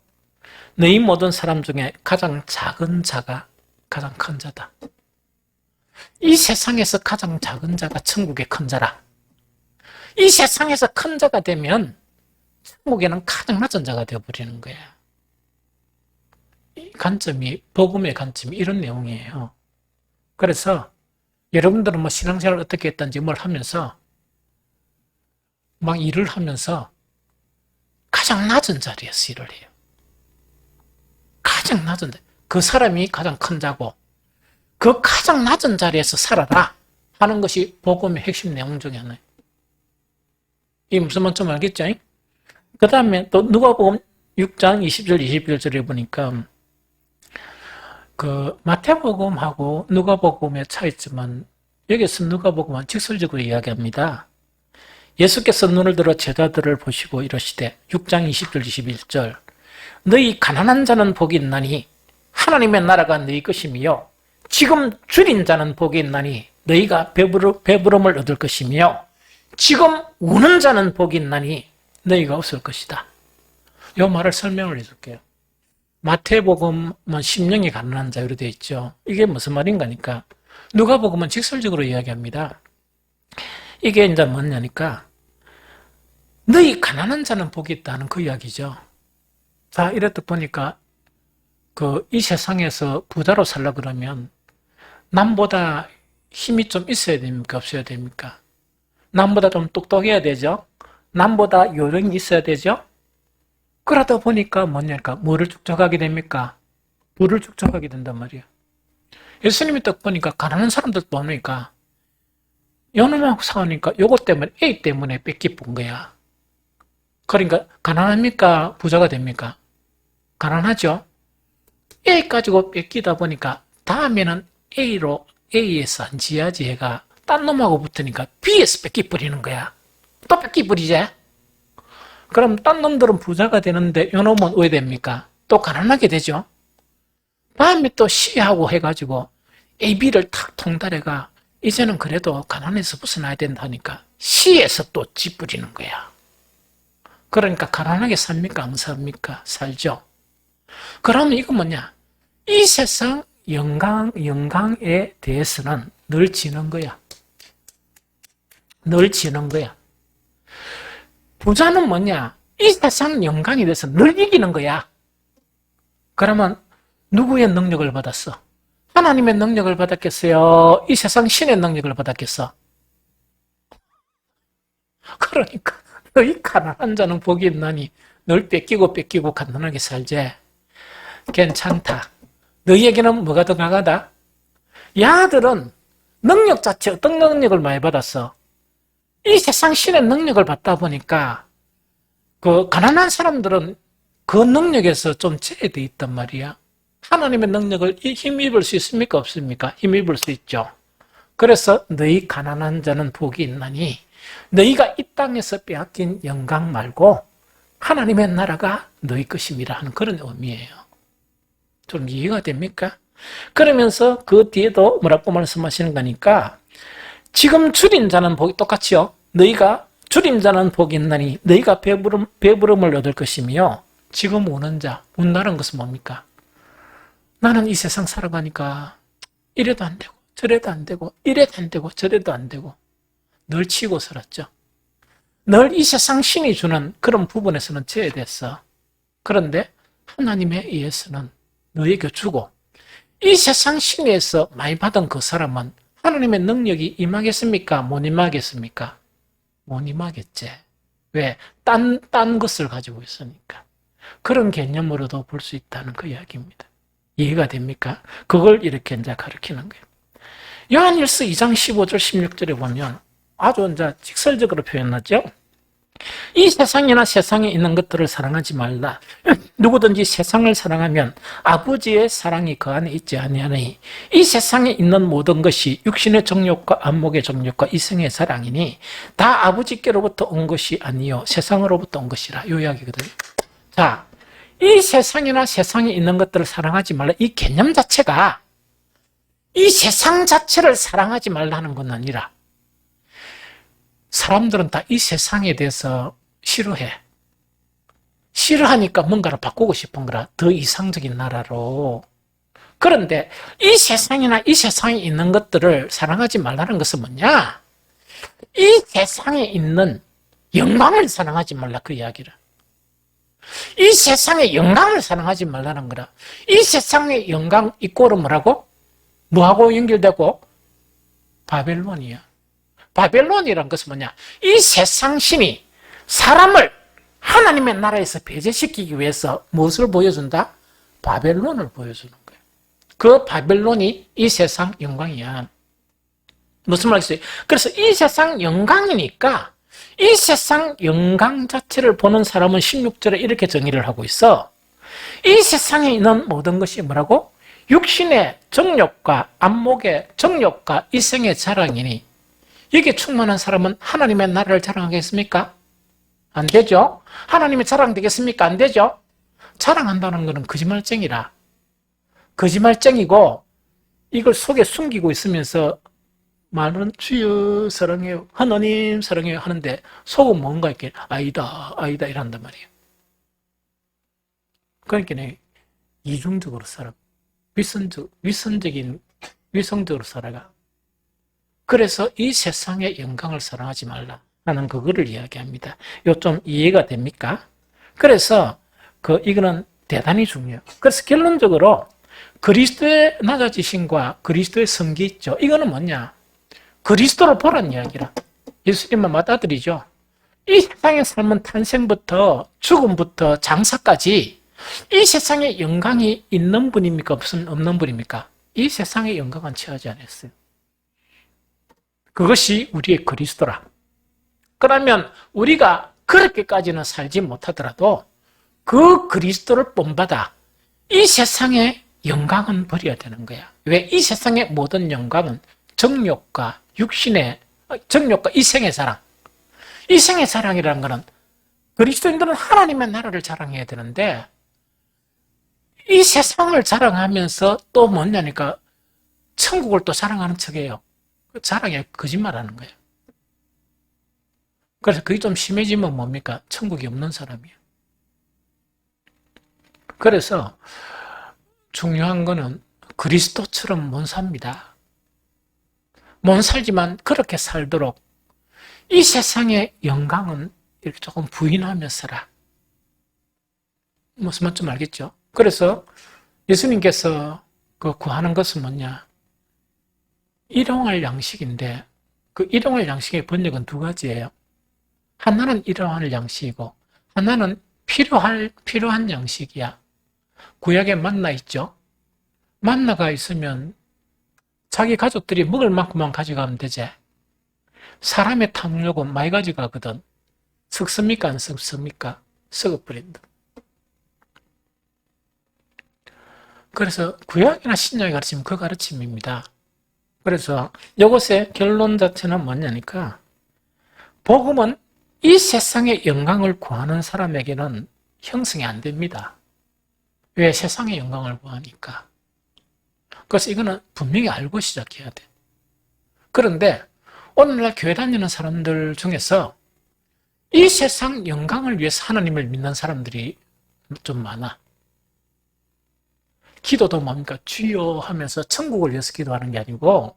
너희 모든 사람 중에 가장 작은 자가 가장 큰 자다. 이 세상에서 가장 작은 자가 천국의 큰 자라. 이 세상에서 큰 자가 되면 천국에는 가장 낮은 자가 되어버리는 거야. 이 관점이, 복음의 관점이 이런 내용이에요. 그래서 여러분들은 뭐 신앙생활을 어떻게 했든지 뭘 하면서 막 일을 하면서 가장 낮은 자리에서 일을 해요. 가장 낮은 자. 그 사람이 가장 큰 자고 그 가장 낮은 자리에서 살아라 하는 것이 복음의 핵심 내용 중에 하나예요. 이 무슨 말인지 알겠죠? 그 다음에 또 누가복음 6장 20절 21절에 보니까 그 마태복음하고 누가복음의 차이점은 여기서 누가복음은 직설적으로 이야기합니다. 예수께서 눈을 들어 제자들을 보시고 이러시되 6장 20절 21절 너희 가난한 자는 복이 있나니 하나님의 나라가 너희 것이며 지금 줄인 자는 복이 있나니 너희가 배부름을 얻을 것이며 지금 우는 자는 복이 있나니 너희가 없을 것이다. 이 말을 설명을 해줄게요. 마태복음은 심령이 가난한 자 이렇게 되어 있죠. 이게 무슨 말인가니까 누가복음은 직설적으로 이야기합니다. 이게 이제 뭐냐니까 너희 가난한 자는 복이 있다는 그 이야기죠. 자, 이렇다 보니까 이 세상에서 부자로 살려 그러면 남보다 힘이 좀 있어야 됩니까? 없어야 됩니까? 남보다 좀 똑똑해야 되죠? 남보다 요령이 있어야 되죠? 그러다 보니까 뭐냐니까 뭐를 축적하게 됩니까? 부를 축적하게 된단 말이에요. 예수님이 딱 보니까 가난한 사람들 보니까 요놈하고 싸우니까 요것 때문에 A 때문에 뺏기쁜 거야. 그러니까 가난합니까? 부자가 됩니까? 가난하죠? A 가지고 뺏기다 보니까 다음에는 A에서 안 지어야지 해가 딴 놈하고 붙으니까 B에서 뺏기버리는 거야. 또 뺏기버리지? 그럼 딴 놈들은 부자가 되는데 요 놈은 왜 됩니까? 또 가난하게 되죠? 다음에 또 C하고 해가지고 A, B를 탁 통달해가 이제는 그래도 가난해서 벗어나야 된다니까 C에서 또 찌뿌리는 거야. 그러니까 가난하게 삽니까? 안 삽니까? 살죠? 그러면 이거 뭐냐? 이 세상 영광에 대해서는 늘 지는 거야. 늘 지는 거야. 부자는 뭐냐? 이 세상 영광에 대해서 늘 이기는 거야. 그러면 누구의 능력을 받았어? 하나님의 능력을 받았겠어요? 이 세상 신의 능력을 받았겠어? 그러니까 너희 가난한 자는 복이 있나니 늘 뺏기고 가난하게 살지. 괜찮다. 너희에게는 뭐가 더 강하다? 야들은 능력 자체 어떤 능력을 많이 받았어? 이 세상 신의 능력을 받다 보니까 그 가난한 사람들은 그 능력에서 좀 제외되어 있단 말이야. 하나님의 능력을 힘입을 수 있습니까? 없습니까? 힘입을 수 있죠. 그래서 너희 가난한 자는 복이 있나니 너희가 이 땅에서 빼앗긴 영광 말고 하나님의 나라가 너희 것임이라 하는 그런 의미예요. 좀 이해가 됩니까? 그러면서 그 뒤에도 뭐라고 말씀하시는 거니까 지금 줄인 자는 복이 똑같이요. 너희가 줄인 자는 복이 있나니 너희가 배부름을 얻을 것이며 지금 우는 자, 운다는 것은 뭡니까? 나는 이 세상 살아가니까 이래도 안 되고 저래도 안 되고 이래도 안 되고 저래도 안 되고 늘 치고 살았죠. 늘 이 세상 신이 주는 그런 부분에서는 제외됐어. 그런데 하나님에 의해서는 너에게 주고 이 세상 신에서 많이 받은 그 사람은 하나님의 능력이 임하겠습니까? 못 임하겠습니까? 못 임하겠지. 왜? 딴 것을 가지고 있으니까. 그런 개념으로도 볼 수 있다는 그 이야기입니다. 이해가 됩니까? 그걸 이렇게 이제 가르치는 거예요. 요한일서 2장 15절 16절에 보면 아주 이제 직설적으로 표현하죠. 이 세상이나 세상에 있는 것들을 사랑하지 말라. 누구든지 세상을 사랑하면 아버지의 사랑이 그 안에 있지 아니하니 이 세상에 있는 모든 것이 육신의 정욕과 안목의 정욕과 이성의 사랑이니 다 아버지께로부터 온 것이 아니요 세상으로부터 온 것이라. 이 이야기거든요. 자, 이 세상이나 세상에 있는 것들을 사랑하지 말라. 이 개념 자체가 이 세상 자체를 사랑하지 말라는 건 아니라 사람들은 다 이 세상에 대해서 싫어해. 싫어하니까 뭔가를 바꾸고 싶은 거라. 더 이상적인 나라로. 그런데 이 세상이나 이 세상에 있는 것들을 사랑하지 말라는 것은 뭐냐? 이 세상에 있는 영광을 사랑하지 말라 그 이야기를. 이 세상의 영광을 사랑하지 말라는 거라. 이 세상의 영광 이꼬르 뭐라고? 뭐하고 연결되고? 바벨론이야. 바벨론이란 것은 뭐냐? 이 세상 신이 사람을 하나님의 나라에서 배제시키기 위해서 무엇을 보여준다? 바벨론을 보여주는 거예요. 그 바벨론이 이 세상 영광이야. 무슨 말이겠어요? 그래서 이 세상 영광이니까 이 세상 영광 자체를 보는 사람은 16절에 이렇게 정의를 하고 있어. 이 세상에 있는 모든 것이 뭐라고? 육신의 정욕과 안목의 정욕과 이성의 자랑이니 여기에 충만한 사람은 하나님의 나라를 자랑하겠습니까? 안 되죠? 하나님의 자랑 되겠습니까? 안 되죠? 자랑한다는 것은 거짓말쟁이라. 거짓말쟁이고 이걸 속에 숨기고 있으면서 말은 주여 사랑해요, 하나님 사랑해요 하는데 속은 뭔가 이렇게 아니다 이란단 말이에요. 그러니까 이중적으로 살아. 위성적으로 살아가. 그래서 이 세상의 영광을 사랑하지 말라 하는 그거를 이야기합니다. 이거 좀 이해가 됩니까? 그래서 이거는 대단히 중요해요. 그래서 결론적으로 그리스도의 낮아지심과 그리스도의 성기 있죠. 이거는 뭐냐? 그리스도를 보라는 이야기라. 예수님만 맞아들이죠. 이 세상의 삶은 탄생부터 죽음부터 장사까지 이 세상에 영광이 있는 분입니까? 없는 분입니까? 이 세상의 영광은 취하지 않았어요. 그것이 우리의 그리스도라. 그러면 우리가 그렇게까지는 살지 못하더라도 그 그리스도를 본받아 이 세상의 영광은 버려야 되는 거야. 왜? 이 세상의 모든 영광은 정욕과 육신의 정욕과 이생의 사랑. 이생의 사랑이라는 것은 그리스도인들은 하나님의 나라를 자랑해야 되는데 이 세상을 자랑하면서 또 뭐냐니까 천국을 또 자랑하는 척이에요. 자랑이 거짓말하는 거예요. 그래서 그게 좀 심해지면 뭡니까? 천국이 없는 사람이에요. 그래서 중요한 거는 그리스도처럼 못 삽니다. 못 살지만 그렇게 살도록 이 세상의 영광은 이렇게 조금 부인하며 살아. 무슨 말인지 좀 알겠죠? 그래서 예수님께서 구하는 것은 뭐냐? 일용할 양식인데 그 일용할 양식의 번역은 두 가지예요. 하나는 일용할 양식이고 하나는 필요한 양식이야. 구약에 만나 있죠? 만나가 있으면 자기 가족들이 먹을 만큼만 가져가면 되지. 사람의 탐욕은 많이 가져가거든. 썩습니까? 안 썩습니까? 썩어버린다. 그래서 구약이나 신약이 가르치면 그 가르침입니다. 그래서 이것의 결론 자체는 뭐냐니까, 복음은 이 세상의 영광을 구하는 사람에게는 형성이 안 됩니다. 왜? 세상의 영광을 구하니까. 그래서 이거는 분명히 알고 시작해야 돼. 그런데 오늘날 교회 다니는 사람들 중에서 이 세상 영광을 위해서 하나님을 믿는 사람들이 좀 많아. 기도도 뭡니까? 주여 하면서 천국을 위해서 기도하는 게 아니고,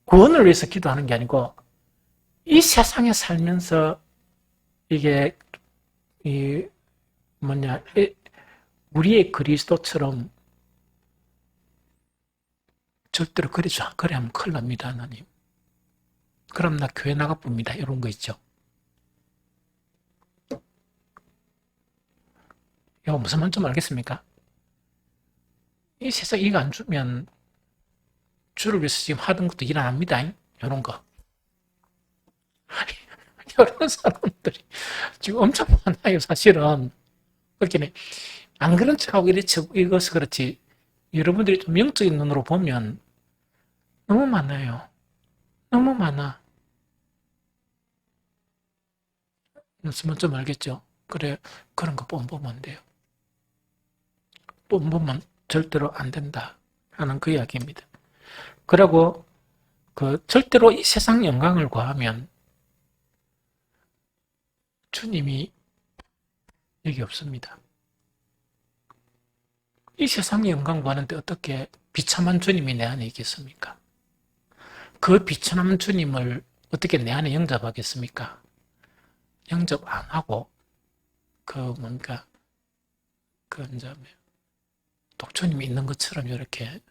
구원을 위해서 기도하는 게 아니고, 이 세상에 살면서 이게 우리의 그리스도처럼 절대로 그래 하면 큰일 납니다, 하나님. 그럼 나 교회 나가봅니다. 이런 거 있죠. 이거 무슨 말인지 알겠습니까? 이 세상 이거 안 주면 주를 위해서 지금 하던 것도 일 안 합니다. 이런 거. 이런 사람들이 지금 엄청 많아요, 사실은. 그렇게 안 그런 척하고 이것이 그렇지. 여러분들이 좀 영적인 눈으로 보면 너무 많아요. 너무 많아. 무슨 좀 알겠죠? 그래, 그런 거 보면 안 돼요. 보면 절대로 안 된다 하는 그 이야기입니다. 그리고 절대로 이 세상 영광을 구하면 주님이 여기 없습니다. 이 세상의 영광 구하는데 어떻게 비참한 주님이 내 안에 있겠습니까? 그 비참한 주님을 어떻게 내 안에 영접하겠습니까? 영접 안 하고 이제 독초님이 있는 것처럼 이렇게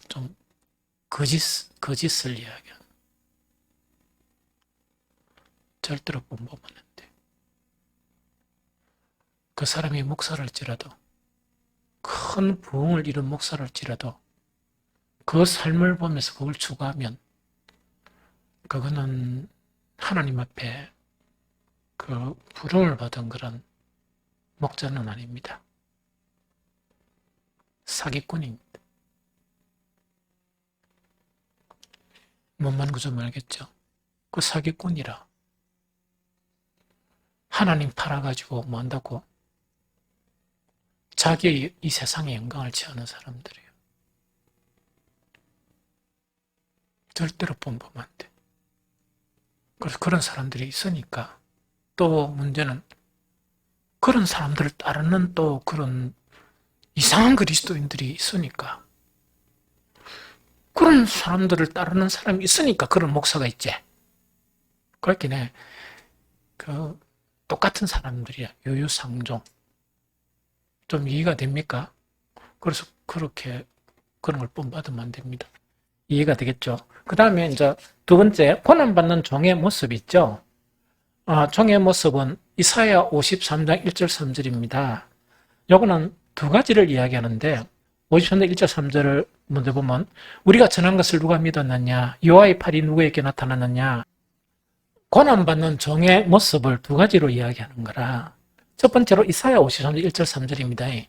좀 거짓을 이야기하는. 절대로 보면 안 돼. 그 사람이 목사랄지라도, 큰 부흥을 이룬 목사랄지라도 그 삶을 보면서 그걸 추구하면 그거는 하나님 앞에 부름을 받은 그런 목자는 아닙니다. 사기꾼입니다. 뭔 말인지 좀 알겠죠? 그 사기꾼이라. 하나님 팔아가지고 뭐 한다고? 자기의 이 세상의 영광을 취하는 사람들이에요. 절대로 보면 안 돼. 그래서 그런 사람들이 있으니까, 또 문제는 그런 사람들을 따르는 또 그런 이상한 그리스도인들이 있으니까, 그런 사람들을 따르는 사람이 있으니까 그런 목사가 있지. 그렇긴 해. 똑같은 사람들이야. 유유상종. 좀 이해가 됩니까? 그래서 그렇게 그런 걸 본받으면 안 됩니다. 이해가 되겠죠? 그 다음에 이제 두 번째, 고난받는 종의 모습 있죠? 종의 모습은 이사야 53장 1절 3절입니다. 요거는 두 가지를 이야기하는데, 53장 1절 3절을 먼저 보면, 우리가 전한 것을 누가 믿었느냐? 여호와의 팔이 누구에게 나타났느냐? 고난받는 종의 모습을 두 가지로 이야기하는 거라. 첫 번째로 이사야 53장 1절 3절입니다.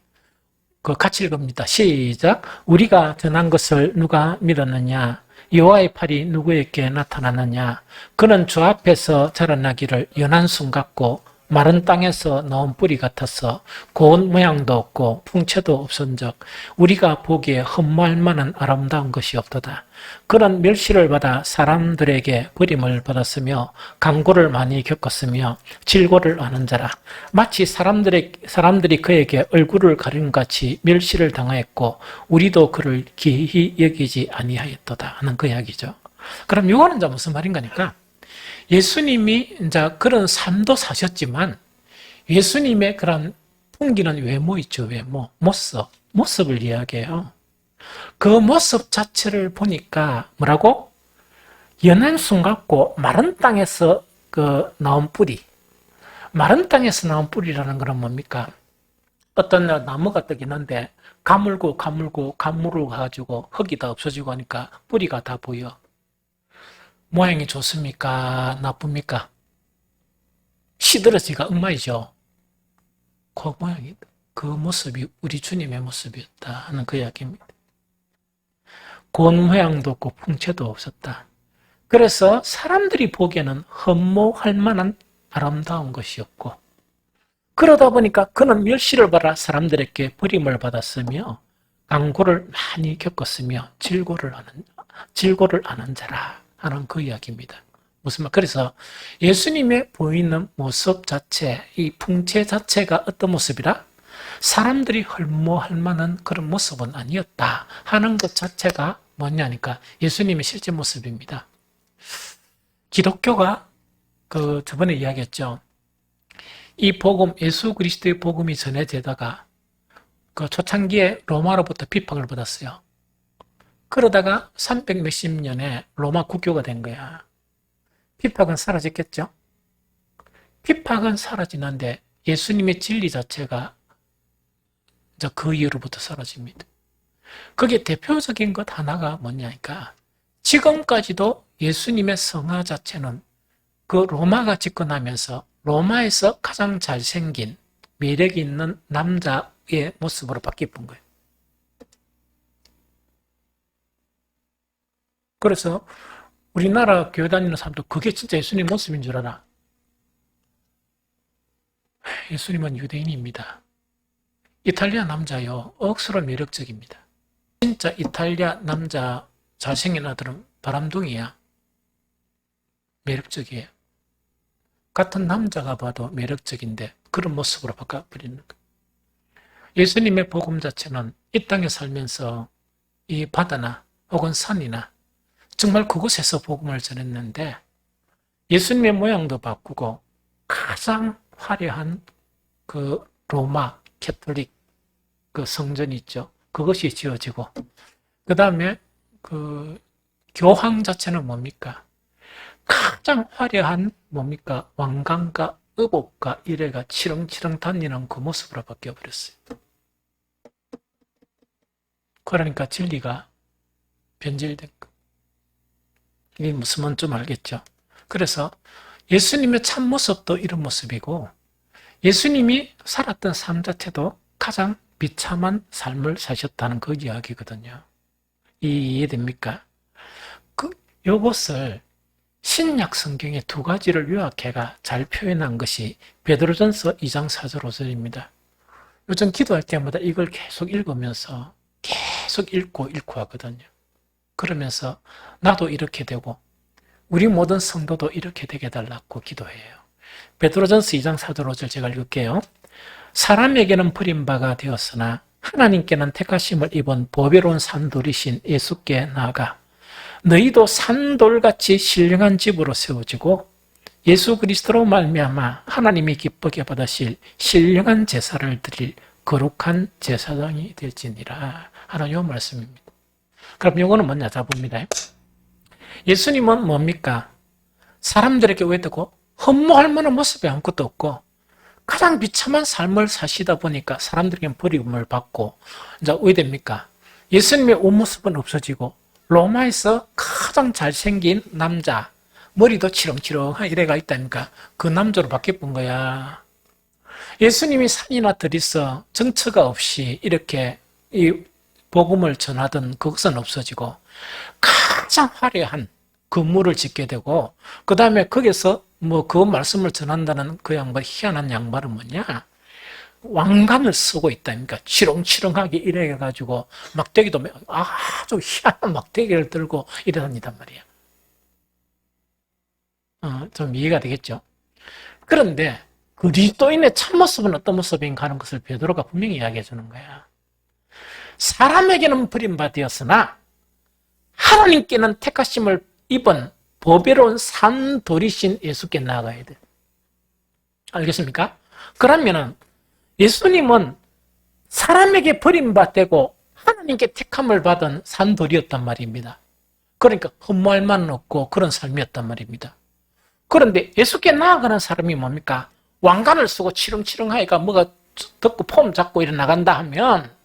같이 읽습니다. 시작. 우리가 전한 것을 누가 믿었느냐? 여호와의 팔이 누구에게 나타났느냐? 그는 주 앞에서 자라나기를 연한 순 같고 마른 땅에서 나온 뿌리 같아서 고운 모양도 없고 풍채도 없은즉 우리가 보기에 흠모할 만한 아름다운 것이 없도다. 그는 멸시를 받아 사람들에게 버림을 받았으며 강고를 많이 겪었으며 질고를 아는 자라. 마치 사람들이 그에게 얼굴을 가리는 같이 멸시를 당하였고 우리도 그를 기히 여기지 아니하였도다 하는 그 이야기죠. 그럼 이거는 이제 무슨 말인가니까, 예수님이 이제 그런 삶도 사셨지만 예수님의 그런 풍기는 외모 있죠. 외모, 모습을 이야기해요. 그 모습 자체를 보니까 뭐라고? 연한 순 같고 마른 땅에서 나온 뿌리. 마른 땅에서 나온 뿌리라는 건 뭡니까? 어떤 날 나무가 뜨기는데 가물고 가물고 가지고 흙이 다 없어지고 하니까 뿌리가 다 보여. 모양이 좋습니까? 나쁩니까? 시들어지가 엉망이죠. 그 모양이, 그 모습이 우리 주님의 모습이었다 하는 그 이야기입니다. 곤 모양도 없고 풍채도 없었다. 그래서 사람들이 보기에는 흠모할 만한 아름다운 것이었고, 그러다 보니까 그는 멸시를 받아 사람들에게 버림을 받았으며 강고를 많이 겪었으며 질고를 아는 자라 하는 그 이야기입니다. 무슨 말? 그래서 예수님의 보이는 모습 자체, 이 풍채 자체가 어떤 모습이라? 사람들이 흠모할 만한 그런 모습은 아니었다 하는 것 자체가 뭐냐니까 예수님의 실제 모습입니다. 기독교가 저번에 이야기했죠. 이 복음, 예수 그리스도의 복음이 전해지다가 그 초창기에 로마로부터 비판을 받았어요. 그러다가 300 몇십 년에 로마 국교가 된 거야. 비판은 사라졌겠죠? 비판은 사라지는데 예수님의 진리 자체가 이제 그 이후로부터 사라집니다. 그게 대표적인 것 하나가 뭐냐니까 지금까지도 예수님의 성화 자체는 그 로마가 집권하면서 로마에서 가장 잘생긴 매력 있는 남자의 모습으로 바뀌어본 거예요. 그래서 우리나라 교회 다니는 사람도 그게 진짜 예수님 모습인 줄 알아. 예수님은 유대인입니다. 이탈리아 남자요, 억수로 매력적입니다. 진짜 이탈리아 남자 잘생긴 아들은 바람둥이야. 매력적이에요. 같은 남자가 봐도 매력적인데 그런 모습으로 바꿔버리는 거예요. 예수님의 복음 자체는 이 땅에 살면서 이 바다나 혹은 산이나 정말 그곳에서 복음을 전했는데 예수님의 모양도 바꾸고 가장 화려한 그 로마 캐톨릭 그 성전이 있죠. 그것이 지어지고 그 다음에 그 교황 자체는 뭡니까? 가장 화려한 뭡니까? 왕관과 의복과 이래가 치렁치렁 다니는 그 모습으로 바뀌어버렸어요. 그러니까 진리가 변질된 거. 이게 무슨 말인지 좀 알겠죠? 그래서 예수님의 참모습도 이런 모습이고 예수님이 살았던 삶 자체도 가장 비참한 삶을 사셨다는 그 이야기거든요. 이해됩니까? 요것을 신약 성경의 두 가지를 요약해가 잘 표현한 것이 베드로전서 2장 4절 5절입니다. 요즘 기도할 때마다 이걸 계속 읽으면서 계속 읽고 하거든요. 그러면서 나도 이렇게 되고 우리 모든 성도도 이렇게 되게 해달라고 기도해요. 베드로전서 2장 4절 5절 제가 읽을게요. 사람에게는 버림바가 되었으나 하나님께는 택하심을 입은 보배로운 산돌이신 예수께 나아가 너희도 산돌같이 신령한 집으로 세워지고 예수 그리스도로 말미암아 하나님이 기쁘게 받으실 신령한 제사를 드릴 거룩한 제사장이 될지니라 하는 요 말씀입니다. 그럼 요거는 뭐냐 잡습니다. 예수님은 뭡니까? 사람들에게 왜 되고 흠모할 만한 모습이 아무것도 없고 가장 비참한 삶을 사시다 보니까 사람들에게 버림을 받고 이제 왜 됩니까? 예수님의 옷 모습은 없어지고 로마에서 가장 잘생긴 남자, 머리도 치렁치렁한 이래가 있다니까 그 남자로 바뀌어본 거야. 예수님이 산이나 들이서 정처가 없이 이렇게 이 복음을 전하던 그것은 없어지고 가장 화려한 건물을 짓게 되고 그 다음에 거기서 뭐 그 말씀을 전한다는 그 양반 희한한 양반은 뭐냐? 왕관을 쓰고 있다니까 치렁치렁하게 이래가지고 막대기도 아주 희한한 막대기를 들고 이래 다니단 말이야. 좀 이해가 되겠죠? 그런데 그리스도인의 참모습은 어떤 모습인가 하는 것을 베드로가 분명히 이야기해 주는 거야. 사람에게는 버림받았으나 하나님께는 택하심을 입은 보배로운 산돌이신 예수께 나아가야 돼. 알겠습니까? 그러면은 예수님은 사람에게 버림받고 하나님께 택함을 받은 산돌이었단 말입니다. 그러니까 흠모할 만은 없고 그런 삶이었단 말입니다. 그런데 예수께 나아가는 사람이 뭡니까? 왕관을 쓰고 치렁치렁하니까 뭐가 듣고 폼 잡고 이래 나간다 하면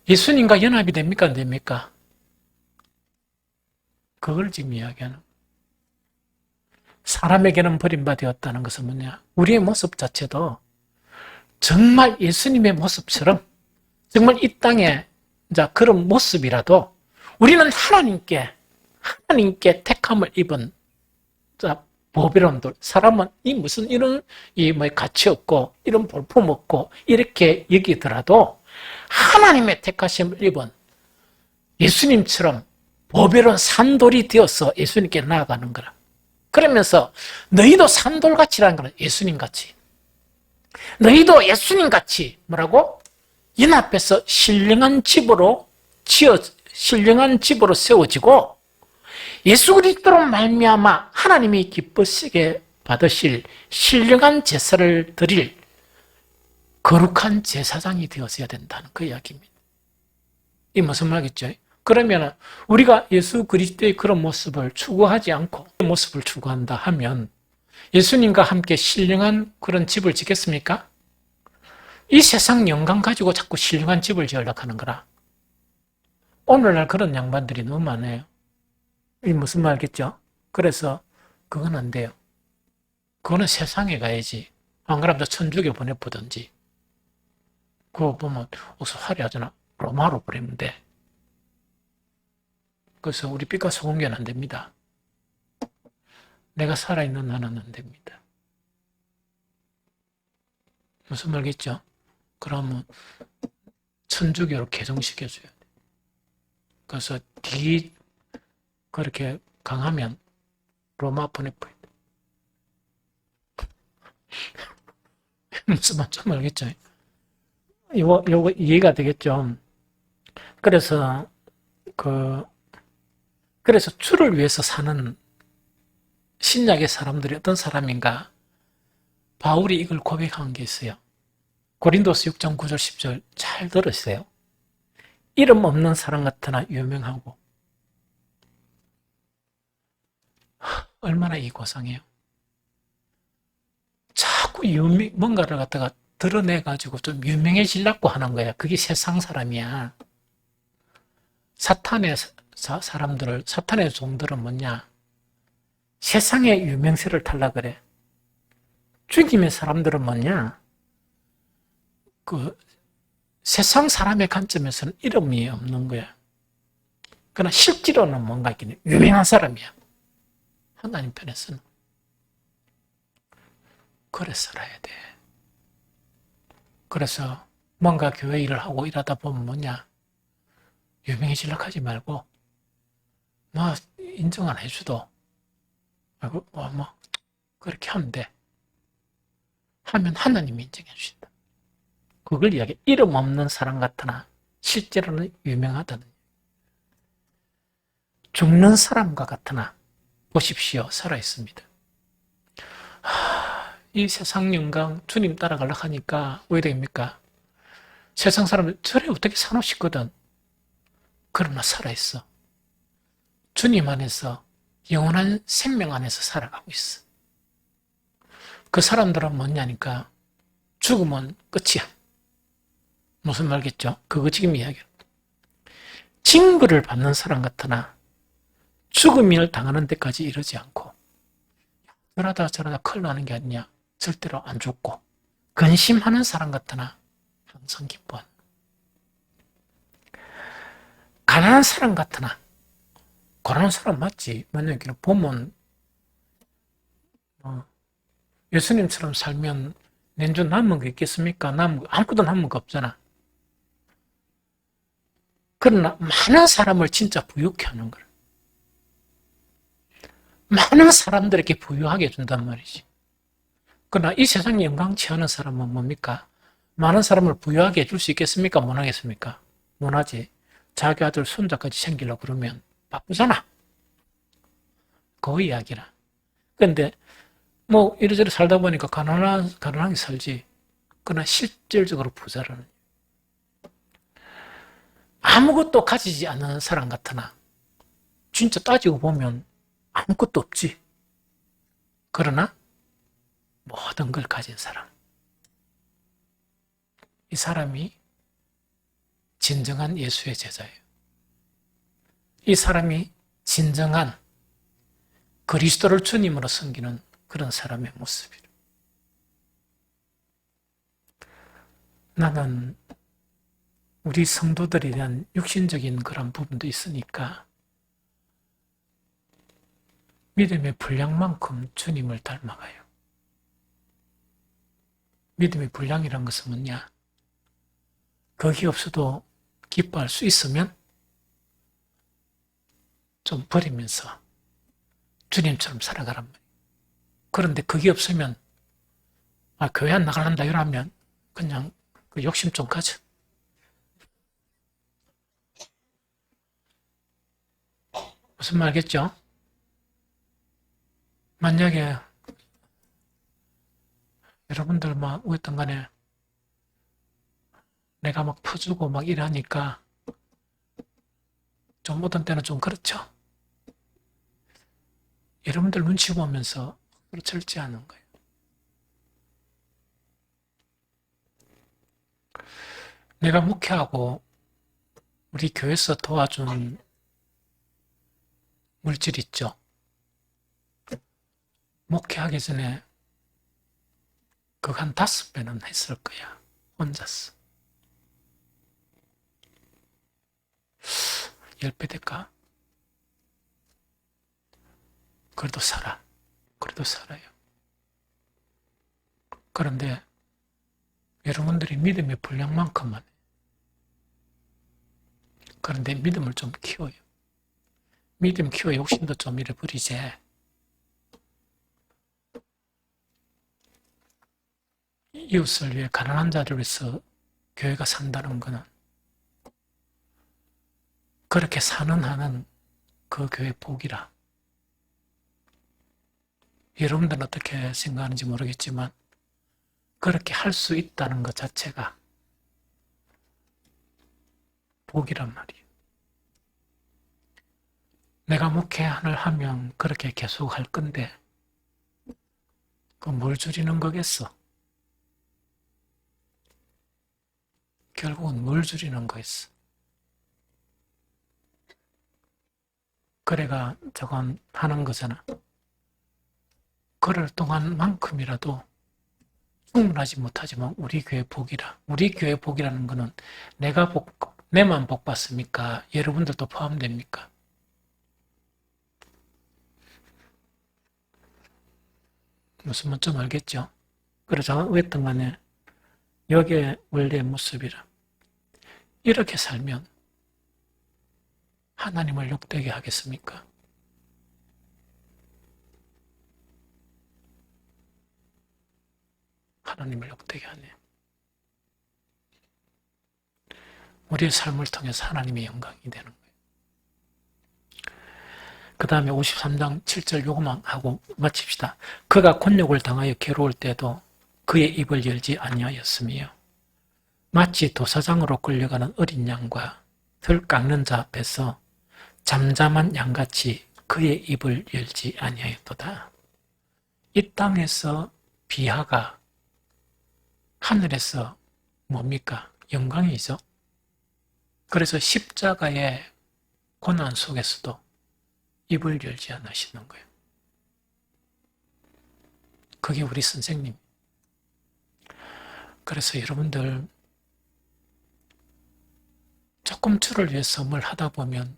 예수님과 연합이 됩니까? 안 됩니까? 그걸 지금 이야기하는. 사람에게는 버림받았다는 것은 뭐냐? 우리의 모습 자체도 정말 예수님의 모습처럼 정말 이 땅에 그런 모습이라도 우리는 하나님께 택함을 입은 보배론들. 사람은 무슨 이런 가치 없고 이런 볼품 없고 이렇게 여기더라도 하나님의 택하심을 입은 예수님처럼 보배로운 산돌이 되어서 예수님께 나아가는 거라. 그러면서 너희도 산돌같이라는 거는 예수님같이. 너희도 예수님같이 뭐라고? 연합해서 신령한 집으로 세워지고 예수 그리스도로 말미암아 하나님이 기쁘시게 받으실 신령한 제사를 드릴 거룩한 제사장이 되었어야 된다는 그 이야기입니다. 이 무슨 말이겠죠? 그러면 우리가 예수 그리스도의 그런 모습을 추구하지 않고 그 모습을 추구한다 하면 예수님과 함께 신령한 그런 집을 짓겠습니까? 이 세상 영광 가지고 자꾸 신령한 집을 지으려고 하는 거라. 오늘날 그런 양반들이 너무 많아요. 이 무슨 말겠죠? 그래서 그건 안 돼요. 그거는 세상에 가야지. 안 그러면 천주교 보내보든지. 그거 보면 어서 화려하잖아. 로마로 보내면 돼. 그래서 우리 빛과 소금교는 안 됩니다. 내가 살아있는 나는 안 됩니다. 무슨 말겠죠? 그러면 천주교로 개종시켜줘야 돼. 그래서 그렇게 강하면 로마 보내버려. 무슨 말인지 알겠죠? 요거 이해가 되겠죠? 그래서 주를 위해서 사는 신약의 사람들이 어떤 사람인가? 바울이 이걸 고백한 게 있어요. 고린도서 6장 9절 10절 잘 들으세요. 이름 없는 사람 같으나 유명하고. 얼마나 이 고상해요. 자꾸 뭔가를 갖다가 드러내가지고 좀 유명해지려고 하는 거야. 그게 세상 사람이야. 사탄의 종들은 뭐냐? 세상의 유명세를 탈라 그래. 주님의 사람들은 뭐냐? 세상 사람의 관점에서는 이름이 없는 거야. 그러나 실제로는 뭔가 있긴 유명한 사람이야. 하나님 편에서는. 그래 살아야 돼. 그래서 뭔가 교회 일을 하고 일하다 보면 뭐냐? 유명해지려고 하지 말고 인정 안 해줘도 그렇게 하면 돼. 하면 하나님이 인정해 주신다. 그걸 이야기해. 이름 없는 사람 같으나 실제로는 유명하다는. 죽는 사람과 같으나 보십시오. 살아있습니다. 이 세상 영광 주님 따라가려고 하니까 왜 됩니까? 세상 사람들 저래 어떻게 사노 싶거든. 그러나 살아있어. 주님 안에서 영원한 생명 안에서 살아가고 있어. 그 사람들은 뭐냐니까 죽으면 끝이야. 무슨 말겠죠? 그거 지금 이야기합니다. 징벌을 받는 사람 같으나 죽음을 당하는 데까지 이르지 않고 저러다 큰일 나는 게 아니냐. 절대로 안 죽고 근심하는 사람 같으나 항상 기뻐하는. 가난한 사람 같으나 가난한 사람 맞지. 만약에 보면 예수님처럼 살면 내주 남은 거 있겠습니까? 아무것도 남은 거 없잖아. 그러나 많은 사람을 진짜 부유케 하는 거야. 많은 사람들에게 부유하게 해준단 말이지. 그러나 이 세상에 영광치 않은 사람은 뭡니까? 많은 사람을 부유하게 해줄 수 있겠습니까? 못 하겠습니까? 못 하지. 자기 아들 손자까지 챙기려고 그러면 바쁘잖아. 그 이야기라. 그런데 이래저래 살다 보니까 가난하게 살지. 그러나 실질적으로 부자라는. 아무것도 가지지 않은 사람 같으나 진짜 따지고 보면 아무것도 없지. 그러나 모든 걸 가진 사람. 이 사람이 진정한 예수의 제자예요. 이 사람이 진정한 그리스도를 주님으로 섬기는 그런 사람의 모습이에요. 나는 우리 성도들에 대한 육신적인 그런 부분도 있으니까 믿음의 분량만큼 주님을 닮아가요. 믿음의 분량이란 것은 뭐냐? 거기 없어도 기뻐할 수 있으면 좀 버리면서 주님처럼 살아가란 말이에요. 그런데 그게 없으면 교회 안 나가란다 이러면 그냥 그 욕심 좀 가져. 무슨 말 알겠죠? 만약에 여러분들 막 어떤 간에 내가 막 퍼주고 막 이러니까 좀 어떤 때는 좀 그렇죠. 여러분들 눈치 보면서 그렇지 않은 거예요. 내가 목회하고 우리 교회에서 도와준 물질 있죠. 목회하기 전에 그거 한 5배는 했을 거야. 혼자서. 10배 될까? 그래도 살아. 그래도 살아요. 그런데 여러분들이 믿음의 분량만큼만 해. 그런데 믿음을 좀 키워요. 믿음 키워 욕심도 좀 잃어버리지. 이웃을 위해 가난한 자를 위해서 교회가 산다는 것은 그렇게 사는 한은 그 교회 복이라. 여러분들은 어떻게 생각하는지 모르겠지만 그렇게 할 수 있다는 것 자체가 복이란 말이에요. 내가 목회를 하면 그렇게 계속 할 건데 그 뭘 줄이는 거겠어? 결국은 뭘 줄이는 거겠어? 그래가 저건 하는 거잖아. 그럴 동안만큼이라도 충분하지 못하지만 우리 교회 복이라. 우리 교회 복이라는 것은 내만 복 받습니까? 여러분들도 포함됩니까? 무슨 말 좀 알겠죠? 그래서 어떤 간에 여기에 원래의 모습이라. 이렇게 살면 하나님을 욕되게 하겠습니까? 하나님을 욕되게 하네. 우리의 삶을 통해서 하나님의 영광이 되는 거예요. 그 다음에 53장 7절 요것만 하고 마칩시다. 그가 곤욕을 당하여 괴로울 때도 그의 입을 열지 아니하였으며 마치 도사장으로 끌려가는 어린 양과 털 깎는 자 앞에서 잠잠한 양같이 그의 입을 열지 아니하였도다. 이 땅에서 비하가 하늘에서 뭡니까? 영광이죠. 그래서 십자가의 고난 속에서도 입을 열지 않으시는 거예요. 그게 우리 선생님. 그래서 여러분들 조금 주를 위해서 뭘 하다 보면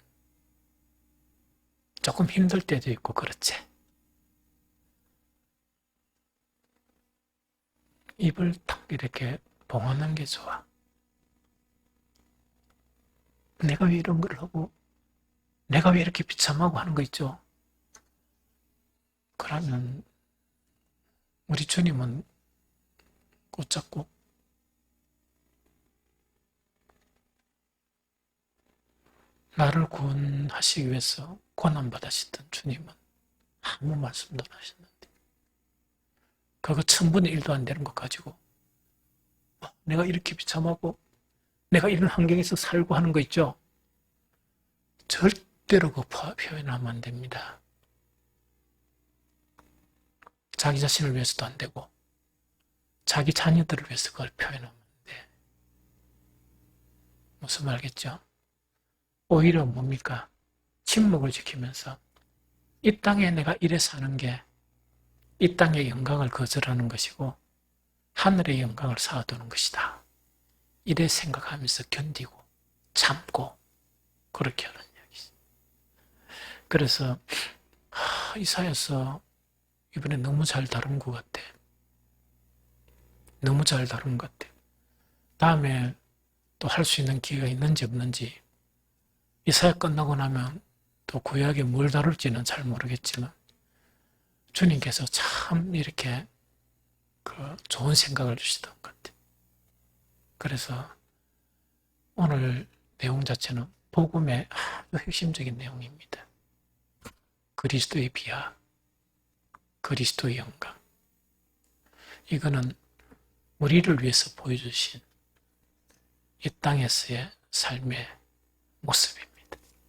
조금 힘들 때도 있고 그렇지. 입을 탁 이렇게 봉하는 게 좋아. 내가 왜 이런 걸 하고 내가 왜 이렇게 비참하고 하는 거 있죠? 그러면 우리 주님은 꽂잡고 나를 구원하시기 위해서 고난받으시던 주님은 아무 말씀도 안 하셨는데 그거 1000분의 1도 안 되는 것 가지고 내가 이렇게 비참하고 내가 이런 환경에서 살고 하는 거 있죠? 절대로 그 표현하면 안 됩니다. 자기 자신을 위해서도 안 되고 자기 자녀들을 위해서 그걸 표현하면 안 돼. 무슨 말겠죠? 오히려 뭡니까? 침묵을 지키면서 이 땅에 내가 이래 사는 게 이 땅의 영광을 거절하는 것이고 하늘의 영광을 쌓아두는 것이다. 이래 생각하면서 견디고 참고 그렇게 하는 이야기죠. 그래서 이사야서 이번에 너무 잘 다룬 것 같아. 너무 잘 다룬 것 같아. 다음에 또 할 수 있는 기회가 있는지 없는지 이사야 끝나고 나면 또 구약에 뭘 다룰지는 잘 모르겠지만 주님께서 참 이렇게 좋은 생각을 주시던 것 같아요. 그래서 오늘 내용 자체는 복음의 아주 핵심적인 내용입니다. 그리스도의 비하, 그리스도의 영광. 이거는 우리를 위해서 보여주신 이 땅에서의 삶의 모습입니다.